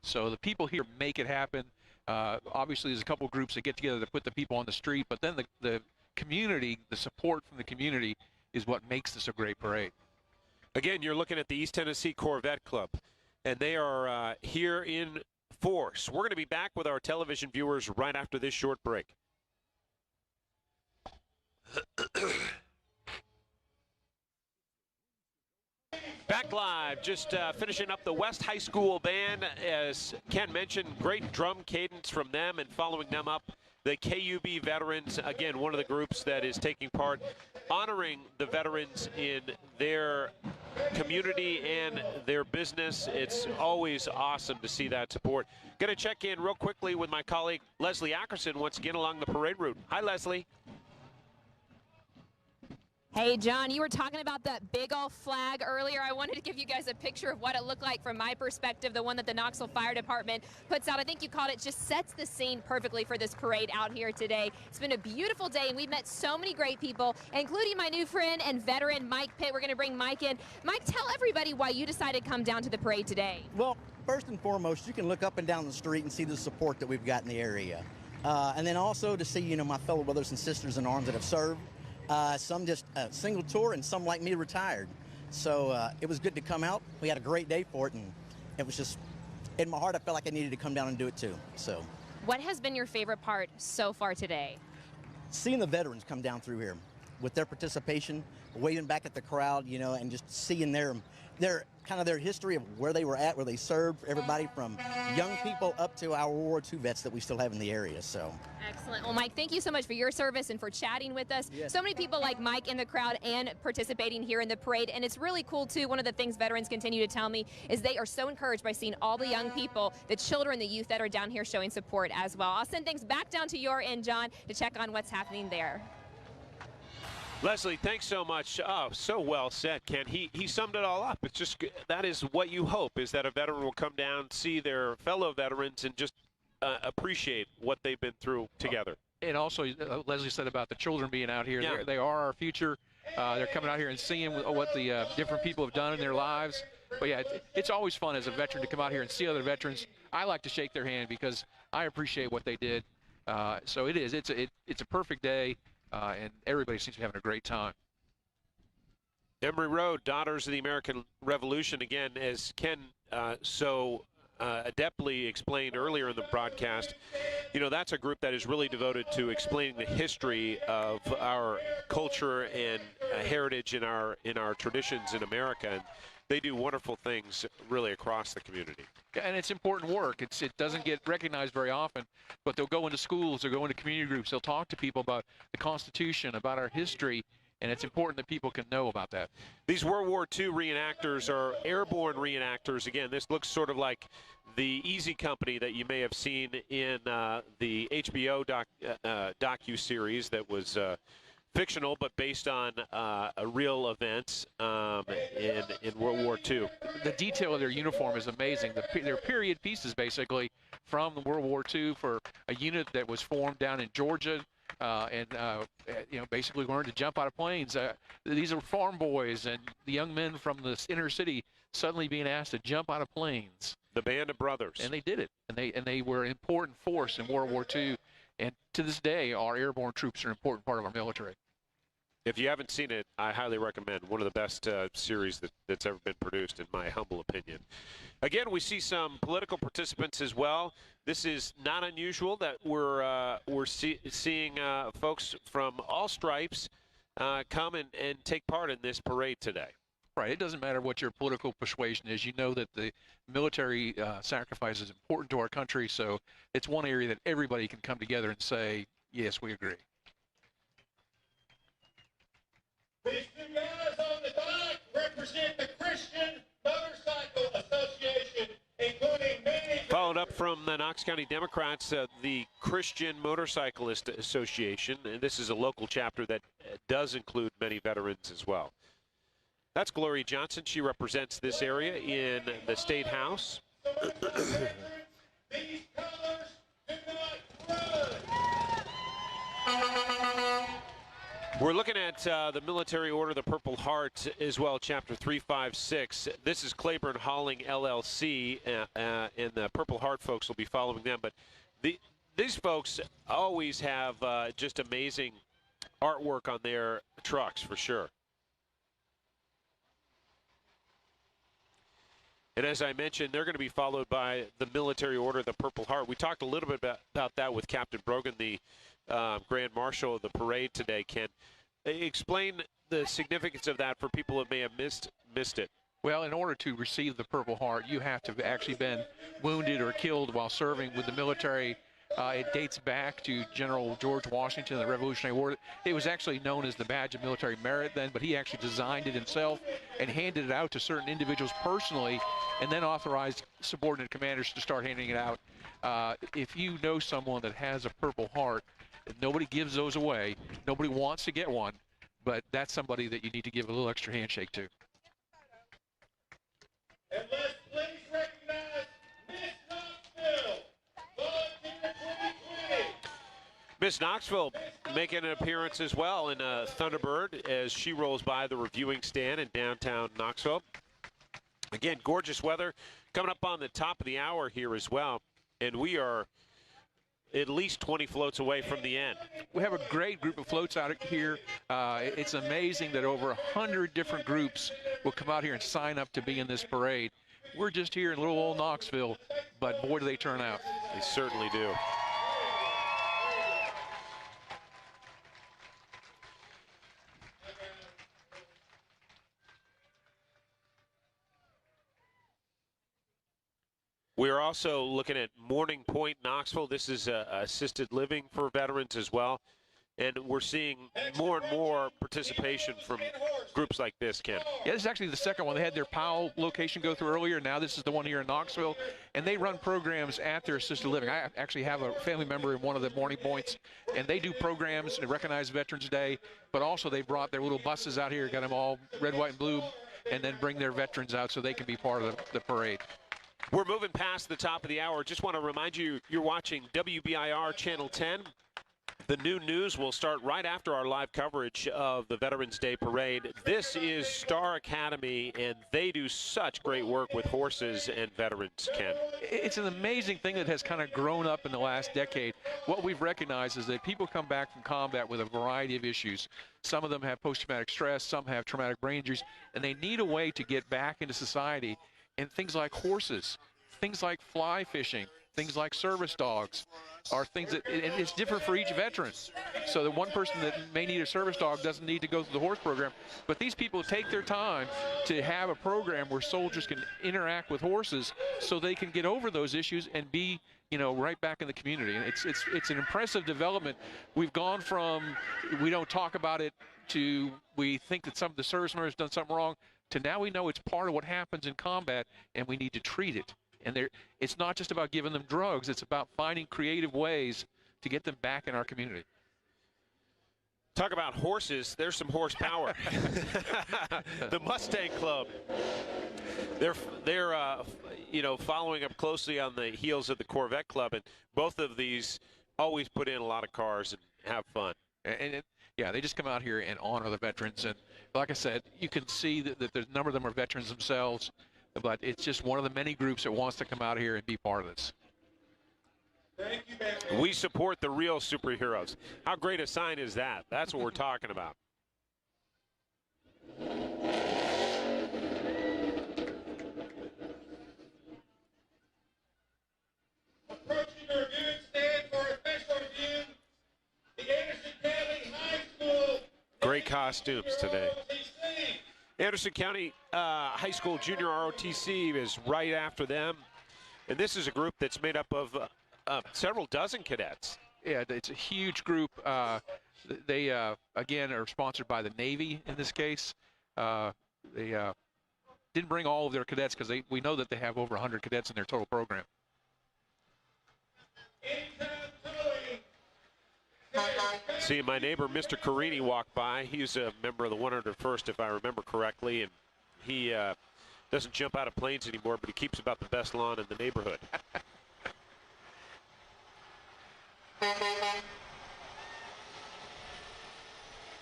So the people here make it happen. Obviously, there's a couple groups that get together to put the people on the street, but then the community, the support from the community is what makes this a great parade. Again, you're looking at the East Tennessee Corvette Club, and they are here in force. We're going to be back with our television viewers right after this short break. Back live, just finishing up the West High School band. As Ken mentioned, great drum cadence from them, and following them up, the KUB veterans, again, one of the groups that is taking part, honoring the veterans in their community and their business. It's always awesome to see that support. Going to check in real quickly with my colleague Leslie Ackerson once again along the parade route. Hi, Leslie. Hey, John, you were talking about that big old flag earlier. I wanted to give you guys a picture of what it looked like from my perspective, the one that the Knoxville Fire Department puts out. I think you called it, just sets the scene perfectly for this parade out here today. It's been a beautiful day, and we've met so many great people, including my new friend and veteran, Mike Pitt. We're going to bring Mike in. Mike, tell everybody why you decided to come down to the parade today. Well, first and foremost, you can look up and down the street and see the support that we've got in the area. And then also to see, you know, my fellow brothers and sisters in arms that have served. Some just a single tour, and some like me retired. So it was good to come out. We had a great day for it, and it was just, in my heart, I felt like I needed to come down and do it too. So, what has been your favorite part so far today? Seeing the veterans come down through here with their participation, waving back at the crowd, you know, and just seeing their their history of where they were at, where they served, everybody from young people up to our World War II vets that we still have in the area. So excellent. Well, Mike, thank you so much for your service and for chatting with us. Yes. So many people like Mike in the crowd and participating here in the parade, and it's really cool too. One of the things veterans continue to tell me is they are so encouraged by seeing all the young people, the children, the youth that are down here showing support as well. I'll send things back down to your end, John, to check on what's happening there. Leslie, thanks so much. Oh, so well said, Ken. He summed it all up. It's just, that is what you hope, is that a veteran will come down, see their fellow veterans, and just appreciate what they've been through together. And also, Leslie said about the children being out here. Yeah. They are our future. They're coming out here and seeing what the different people have done in their lives. But yeah, it's always fun as a veteran to come out here and see other veterans. I like to shake their hand because I appreciate what they did. So it is. It's a perfect day. And everybody seems to be having a great time. Emory Road, Daughters of the American Revolution, again, as Ken so adeptly explained earlier in the broadcast, you know, that's a group that is really devoted to explaining the history of our culture and heritage in our traditions in America. And they do wonderful things really across the community. And it's important work. It doesn't get recognized very often, but they'll go into schools, they'll go into community groups, they'll talk to people about the Constitution, about our history, and it's important that people can know about that. These World War II reenactors are airborne reenactors. Again, this looks sort of like the Easy Company that you may have seen in the HBO docu-series that was fictional, but based on real events in World War II. The detail of their uniform is amazing. They're period pieces, basically, from World War II for a unit that was formed down in Georgia, and you know, basically learned to jump out of planes. These are farm boys and the young men from the inner city suddenly being asked to jump out of planes. The Band of Brothers. And they did it. And they were an important force in World War II. And to this day, our airborne troops are an important part of our military. If you haven't seen it, I highly recommend. One of the best series that's ever been produced, in my humble opinion. Again, we see some political participants as well. This is not unusual that we're seeing folks from all stripes come and take part in this parade today. Right. It doesn't matter what your political persuasion is. You know that the military sacrifice is important to our country, so it's one area that everybody can come together and say, yes, we agree. These two guys on the dock represent the Christian Motorcycle Association, including many... Followed up from the Knox County Democrats, the Christian Motorcyclist Association, and this is a local chapter that does include many veterans as well. That's Gloria Johnson. She represents this area in the State House. These colors do not run. We're looking at the military order, the Purple Heart, as well, Chapter 356. This is Claiborne Hauling, LLC, and the Purple Heart folks will be following them. But these folks always have just amazing artwork on their trucks, for sure. And as I mentioned, they're going to be followed by the military order, the Purple Heart. We talked a little bit about that with Captain Brogan, the Grand Marshal of the parade today. Ken, explain the significance of that for people that may have missed it. Well, in order to receive the Purple Heart, you have to have actually been wounded or killed while serving with the military. It dates back to General George Washington, the Revolutionary War. It was actually known as the Badge of Military Merit then, but he actually designed it himself and handed it out to certain individuals personally, and then authorized subordinate commanders to start handing it out. If you know someone that has a Purple Heart, nobody gives those away. Nobody wants to get one, but that's somebody that you need to give a little extra handshake to. And let's please recognize Miss Knoxville, volunteer 2020. Miss Knoxville making an appearance as well in Thunderbird as she rolls by the reviewing stand in downtown Knoxville. Again, gorgeous weather coming up on the top of the hour here as well, and we are at least 20 floats away from the end. We have a great group of floats out here. It's amazing that over 100 different groups will come out here and sign up to be in this parade. We're just here in little old Knoxville, but boy, do they turn out. They certainly do. We're also looking at Morning Point, Knoxville. This is assisted living for veterans as well. And we're seeing more and more participation from groups like this, Ken. Yeah, this is actually the second one. They had their Powell location go through earlier. Now this is the one here in Knoxville. And they run programs at their assisted living. I actually have a family member in one of the Morning Points, and they do programs to recognize Veterans Day, but also they brought their little buses out here, got them all red, white, and blue, and then bring their veterans out so they can be part of the parade. We're moving past the top of the hour. Just want to remind you, you're watching WBIR Channel 10. The new news will start right after our live coverage of the Veterans Day Parade. This is Star Academy, and they do such great work with horses and veterans, Ken. It's an amazing thing that has kind of grown up in the last decade. What we've recognized is that people come back from combat with a variety of issues. Some of them have post-traumatic stress, some have traumatic brain injuries, and they need a way to get back into society. And things like horses, things like fly fishing, things like service dogs are things that, and it's different for each veteran. So the one person that may need a service dog doesn't need to go through the horse program. But these people take their time to have a program where soldiers can interact with horses so they can get over those issues and be, you know, right back in the community. And it's an impressive development. We've gone from we don't talk about it to we think that some of the service members done something wrong to now we know it's part of what happens in combat and we need to treat it. And it's not just about giving them drugs. It's about finding creative ways to get them back in our community. Talk about horses. There's some horsepower. The Mustang Club. They're you know, following up closely on the heels of the Corvette Club, and both of these always put in a lot of cars and have fun. Yeah, they just come out here and honor the veterans. And like I said, you can see that the number of them are veterans themselves. But it's just one of the many groups that wants to come out here and be part of this. Thank you, man. We support the real superheroes. How great a sign is that? That's what we're talking about. Approaching the reviewing stand for a special review, the Anderson County High School. Great costumes today. Anderson County High School Junior ROTC is right after them. And this is a group that's made up of several dozen cadets. Yeah, it's a huge group. They, again, are sponsored by the Navy in this case. They didn't bring all of their cadets because we know that they have over 100 cadets in their total program. See, my neighbor, Mr. Carini, walked by. He's a member of the 101st, if I remember correctly, and he doesn't jump out of planes anymore, but he keeps about the best lawn in the neighborhood.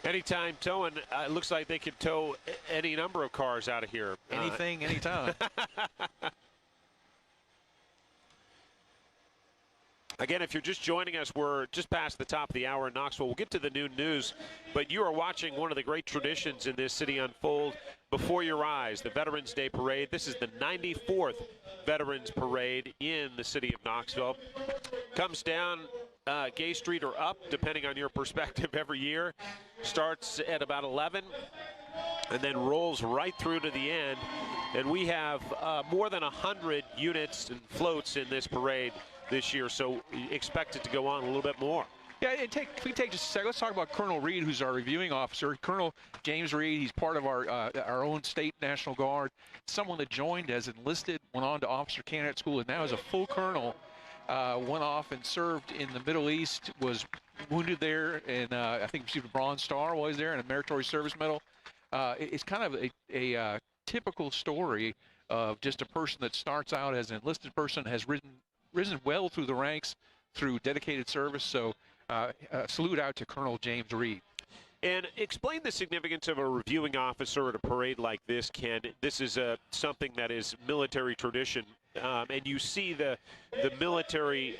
Anytime towing, it looks like they could tow any number of cars out of here. Anything, anytime. Again, if you're just joining us, we're just past the top of the hour in Knoxville. We'll get to the noon news, but you are watching one of the great traditions in this city unfold before your eyes, the Veterans Day Parade. This is the 94th Veterans Parade in the city of Knoxville. Comes down Gay Street or up, depending on your perspective, every year. Starts at about 11 and then rolls right through to the end. And we have more than 100 units and floats in this parade this year, so expect it to go on a little bit more. Yeah, if we take just a second, let's talk about Colonel Reed, who's our reviewing officer. Colonel James Reed, he's part of our own state National Guard, someone that joined as enlisted, went on to officer candidate school, and now is a full colonel. Went off and served in the Middle East, was wounded there, and I think received a Bronze Star while he was there and a Meritorious Service Medal. It's kind of a typical story of just a person that starts out as an enlisted person, has risen well through the ranks through dedicated service. So salute out to Colonel James Reed. And explain the significance of a reviewing officer at a parade like this, Ken. This is something that is military tradition, and you see the military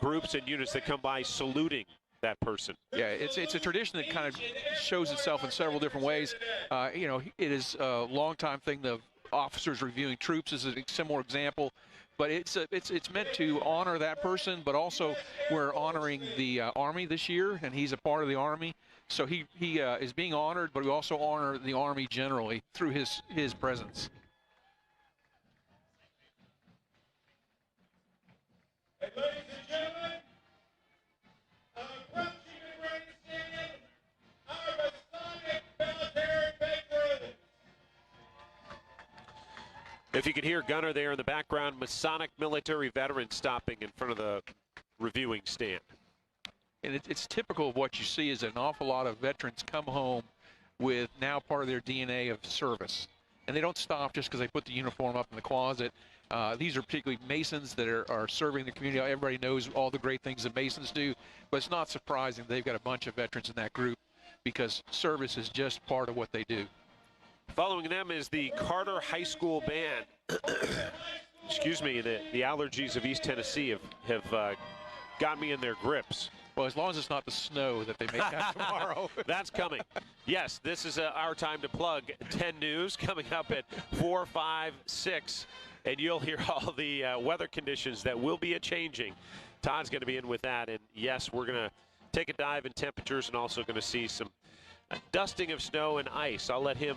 groups and units that come by saluting that person. Yeah, it's a tradition that kind of shows itself in several different ways. You know, it is a long-time thing. The officers reviewing troops is a similar example. But it's meant to honor that person, but also we're honoring the Army this year, and he's a part of the Army. So he is being honored, but we also honor the Army generally through his presence. And ladies and gentlemen, approaching the grandstand, our Masonic military veterans. If you can hear Gunner there in the background, Masonic military veterans stopping in front of the reviewing stand. And it's typical of what you see is an awful lot of veterans come home with now part of their DNA of service. And they don't stop just because they put the uniform up in the closet. These are particularly Masons that are serving the community. Everybody knows all the great things that Masons do, but it's not surprising they've got a bunch of veterans in that group because service is just part of what they do. Following them is the Carter High School Band. Excuse me, the allergies of East Tennessee have got me in their grips. Well, as long as it's not the snow that they may have tomorrow. That's coming. Yes, this is our time to plug 10 News coming up at 4, 5, 6. And you'll hear all the weather conditions that will be a-changing. Todd's going to be in with that. And, yes, we're going to take a dive in temperatures and also going to see some dusting of snow and ice. I'll let him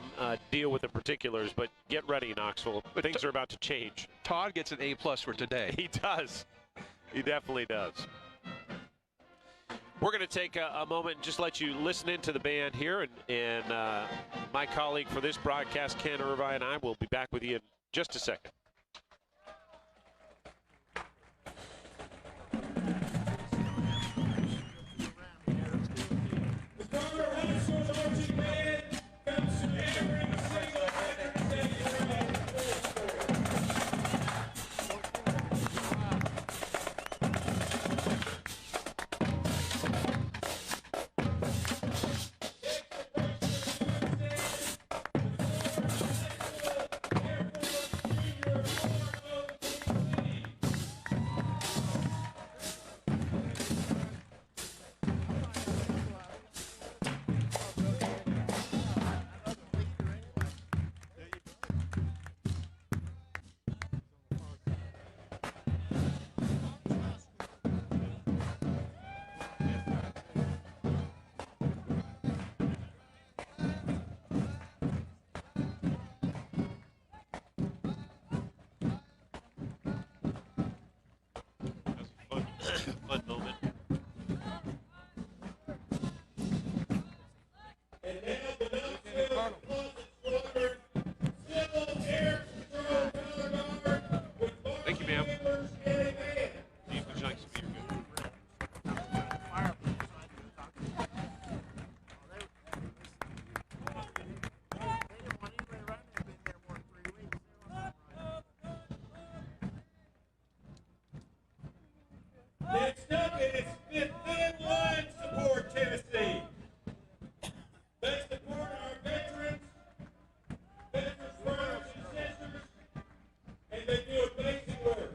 deal with the particulars, but get ready, Knoxville. Things are about to change. Todd gets an A+ for today. He does. He definitely does. We're going to take a moment and just let you listen into the band here. And my colleague for this broadcast, Ken Irvine, and I will be back with you in just a second. Fun moment. And now the Knoxville Closet Civil Air Patrol Color Guard with Thank you, ma'am. members and a band. Steve, would you like some beer? Good. Next up, it is Fifth Thin Line Support Tennessee. They support our veterans, brothers and sisters, and they do amazing work.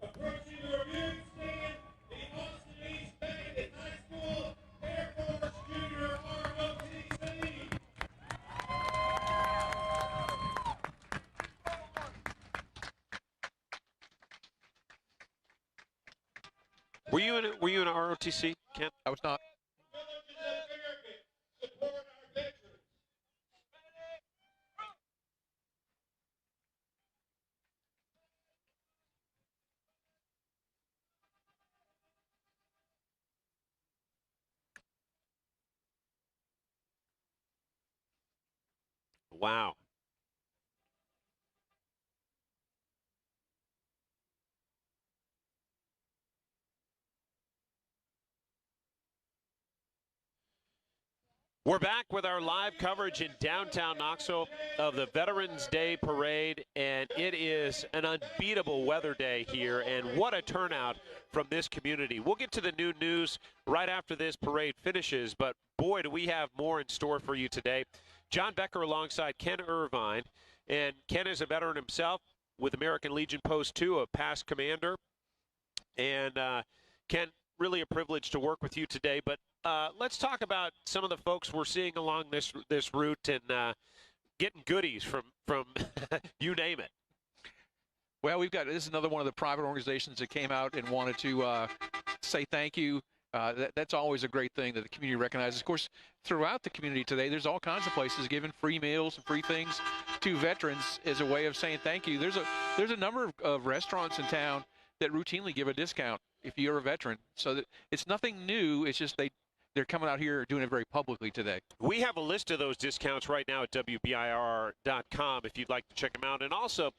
Approaching the reviewing stand, the Austin East Band High School Air Force Junior ROTC. Were you in ROTC, Ken? I was not. Villages of America support our veterans. Wow. We're back with our live coverage in downtown Knoxville of the Veterans Day Parade, and it is an unbeatable weather day here, and what a turnout from this community. We'll get to the new news right after this parade finishes, but boy, do we have more in store for you today. John Becker alongside Ken Irvine, and Ken is a veteran himself with American Legion Post 2, a past commander, and Ken, really a privilege to work with you today, but let's talk about some of the folks we're seeing along this route and getting goodies from you name it. Well, this is another one of the private organizations that came out and wanted to say thank you. That's always a great thing that the community recognizes. Of course, throughout the community today, there's all kinds of places giving free meals and free things to veterans as a way of saying thank you. There's a number of restaurants in town that routinely give a discount if you're a veteran. So that it's nothing new. It's just they're coming out here doing it very publicly today. We have a list of those discounts right now at WBIR.com if you'd like to check them out. And also,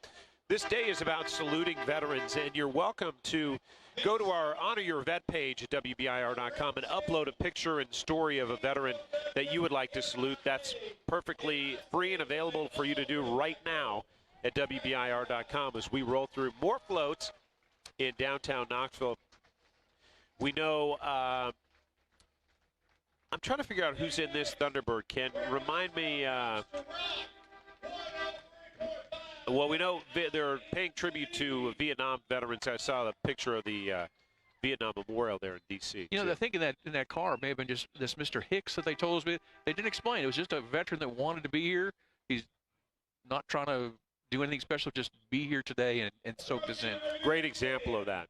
this day is about saluting veterans, and you're welcome to go to our Honor Your Vet page at WBIR.com and upload a picture and story of a veteran that you would like to salute. That's perfectly free and available for you to do right now at WBIR.com as we roll through more floats in downtown Knoxville. We know, I'm trying to figure out who's in this Thunderbird, Ken. Remind me, well, we know they're paying tribute to Vietnam veterans. I saw the picture of the Vietnam Memorial there in D.C. You know, I think in that car may have been just this Mr. Hicks that they told us. They didn't explain. It was just a veteran that wanted to be here. He's not trying to do anything special, just be here today and soak us in. Great example of that.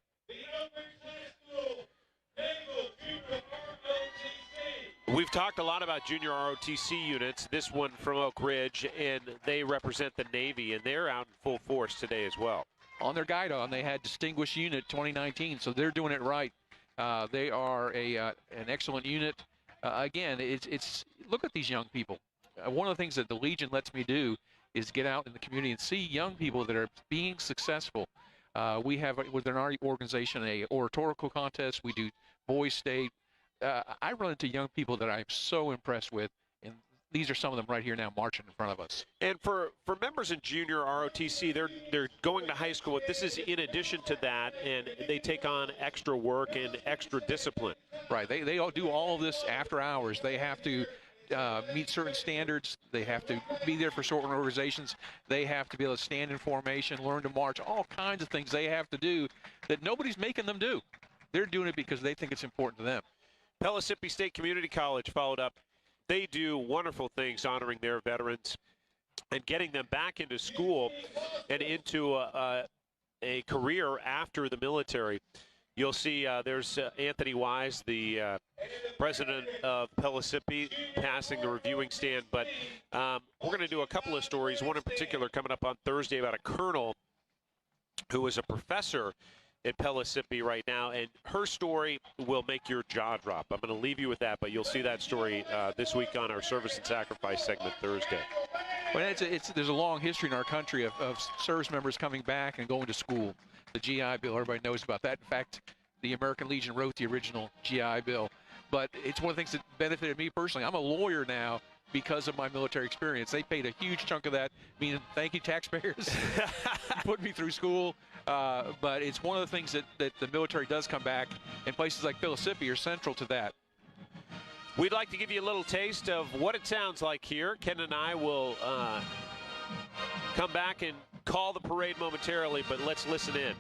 We've talked a lot about junior ROTC units, this one from Oak Ridge, and they represent the Navy, and they're out in full force today as well. On their guidon, they had Distinguished Unit 2019, so they're doing it right. They are an excellent unit. Again, it's look at these young people. One of the things that the Legion lets me do is get out in the community and see young people that are being successful. We have within our organization a oratorical contest. We do boys state. I run into young people that I'm so impressed with, and these are some of them right here now marching in front of us. And for members in junior ROTC, they're going to high school. This is in addition to that, and they take on extra work and extra discipline. Right. They all do all of this after hours. They have to meet certain standards. They have to be there for certain organizations. They have to be able to stand in formation, learn to march, all kinds of things they have to do that nobody's making them do. They're doing it because they think it's important to them. Pellissippi State Community College followed up. They do wonderful things honoring their veterans and getting them back into school and into a career after the military. You'll see there's Anthony Wise, the president of Pellissippi, passing the reviewing stand. But we're going to do a couple of stories, one in particular coming up on Thursday about a colonel who is a professor at Pellissippi right now, and her story will make your jaw drop. I'm going to leave you with that, but you'll see that story this week on our Service and Sacrifice segment Thursday. Well, there's a long history in our country of service members coming back and going to school. The GI Bill, everybody knows about that. In fact, the American Legion wrote the original GI Bill. But it's one of the things that benefited me personally. I'm a lawyer now because of my military experience. They paid a huge chunk of that, meaning thank you, taxpayers. You put me through school. But it's one of the things that the military does come back, and places like Pellissippi are central to that. We'd like to give you a little taste of what it sounds like here. Ken and I will come back and call the parade momentarily, but let's listen in.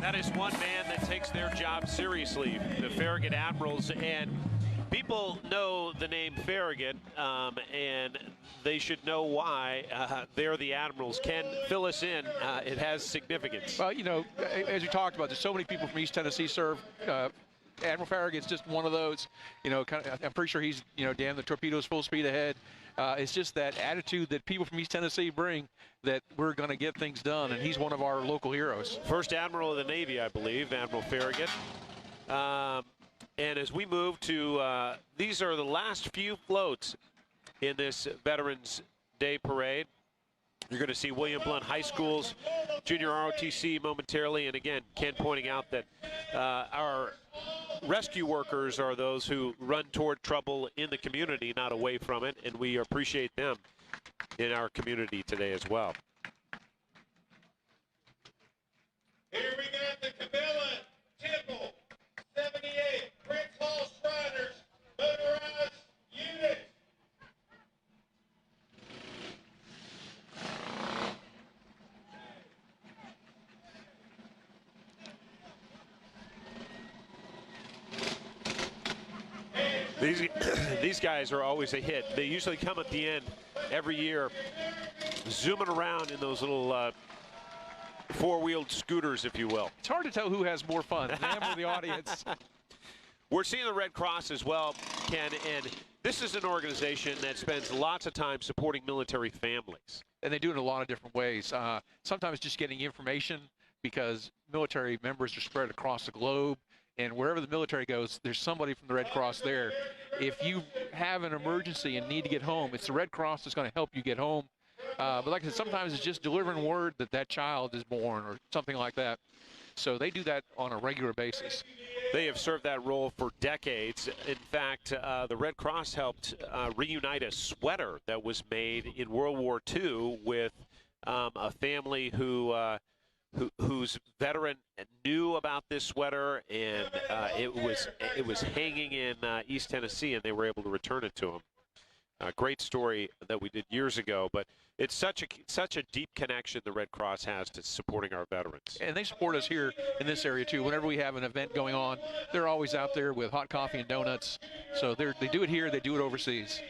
That is one man that takes their job seriously, the Farragut Admirals, and people know the name Farragut, and they should know why they're the Admirals. Ken, fill us in. It has significance. Well, you know, as we talked about, there's so many people from East Tennessee serve. Admiral Farragut's just one of those. You know, I'm pretty sure he's, you know, damn the torpedoes full speed ahead. It's just that attitude that people from East Tennessee bring that we're going to get things done, and he's one of our local heroes. First Admiral of the Navy, I believe, Admiral Farragut. And as we move to, these are the last few floats in this Veterans Day Parade. You're going to see William Blount High School's junior ROTC momentarily. And again, Ken pointing out that our rescue workers are those who run toward trouble in the community, not away from it. And we appreciate them in our community today as well. Here we got the Camilla Temple 78 Prince Hall Shriners motorized unit. These guys are always a hit. They usually come at the end every year, zooming around in those little four-wheeled scooters, if you will. It's hard to tell who has more fun, them or the audience. We're seeing the Red Cross as well, Ken, and this is an organization that spends lots of time supporting military families. And they do it in a lot of different ways. Sometimes just getting information, because military members are spread across the globe. And wherever the military goes, there's somebody from the Red Cross there. If you have an emergency and need to get home, it's the Red Cross that's going to help you get home. But like I said, sometimes it's just delivering word that that child is born or something like that. So they do that on a regular basis. They have served that role for decades. In fact, the Red Cross helped reunite a sweater that was made in World War II with a family whose veteran knew about this sweater, and it was hanging in East Tennessee, and they were able to return it to him. A great story that we did years ago, but it's such a deep connection the Red Cross has to supporting our veterans. And they support us here in this area too. Whenever we have an event going on, they're always out there with hot coffee and donuts. So they do it here, they do it overseas.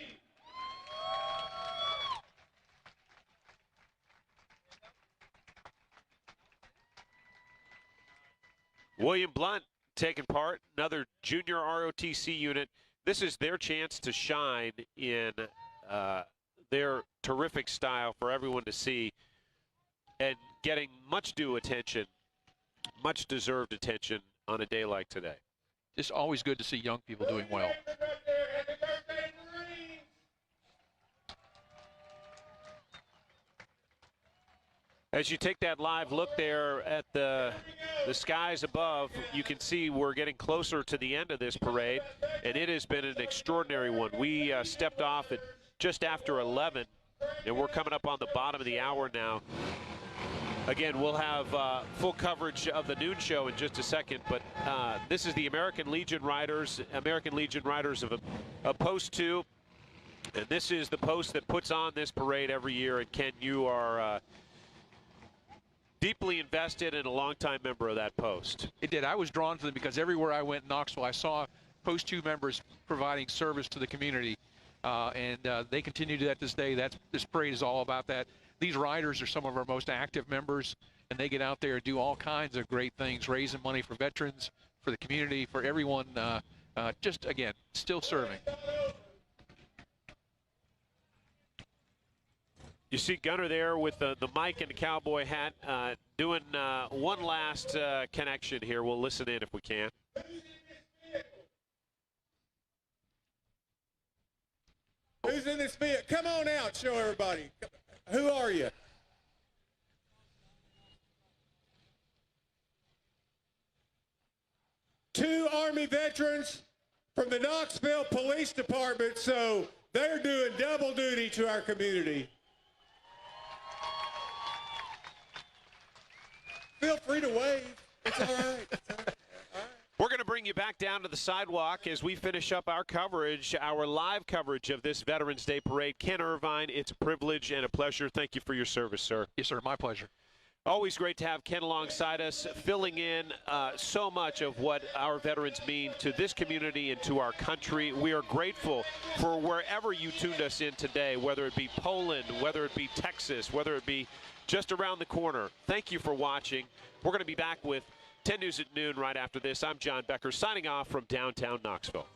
William Blount taking part, another junior ROTC unit. This is their chance to shine in their terrific style for everyone to see, and getting much due attention, much deserved attention on a day like today. It's always good to see young people doing well. As you take that live look there at the skies above, you can see we're getting closer to the end of this parade, and it has been an extraordinary one. We stepped off at just after 11, and we're coming up on the bottom of the hour now. Again, we'll have full coverage of the noon show in just a second, but this is the American Legion Riders of Post 2, and this is the post that puts on this parade every year. And Ken, you are deeply invested and a longtime member of that post. It did. I was drawn to them because everywhere I went in Knoxville, I saw Post 2 members providing service to the community, and they continue to that this day. This parade is all about that. These riders are some of our most active members, and they get out there and do all kinds of great things, raising money for veterans, for the community, for everyone, just, again, still serving. You see Gunner there with the mic and the cowboy hat doing one last connection here. We'll listen in if we can. Who's in this vehicle? Come on out, show everybody. Who are you? Two Army veterans from the Knoxville Police Department, so they're doing double duty to our community. Feel free to wave. It's all right. It's all right. We're going to bring you back down to the sidewalk as we finish up our coverage, our live coverage of this Veterans Day Parade. Ken Irvine, it's a privilege and a pleasure. Thank you for your service, sir. Yes, sir. My pleasure. Always great to have Ken alongside us, filling in so much of what our veterans mean to this community and to our country. We are grateful for wherever you tuned us in today, whether it be Poland, whether it be Texas, whether it be just around the corner. Thank you for watching. We're going to be back with 10 News at noon right after this. I'm John Becker signing off from downtown Knoxville.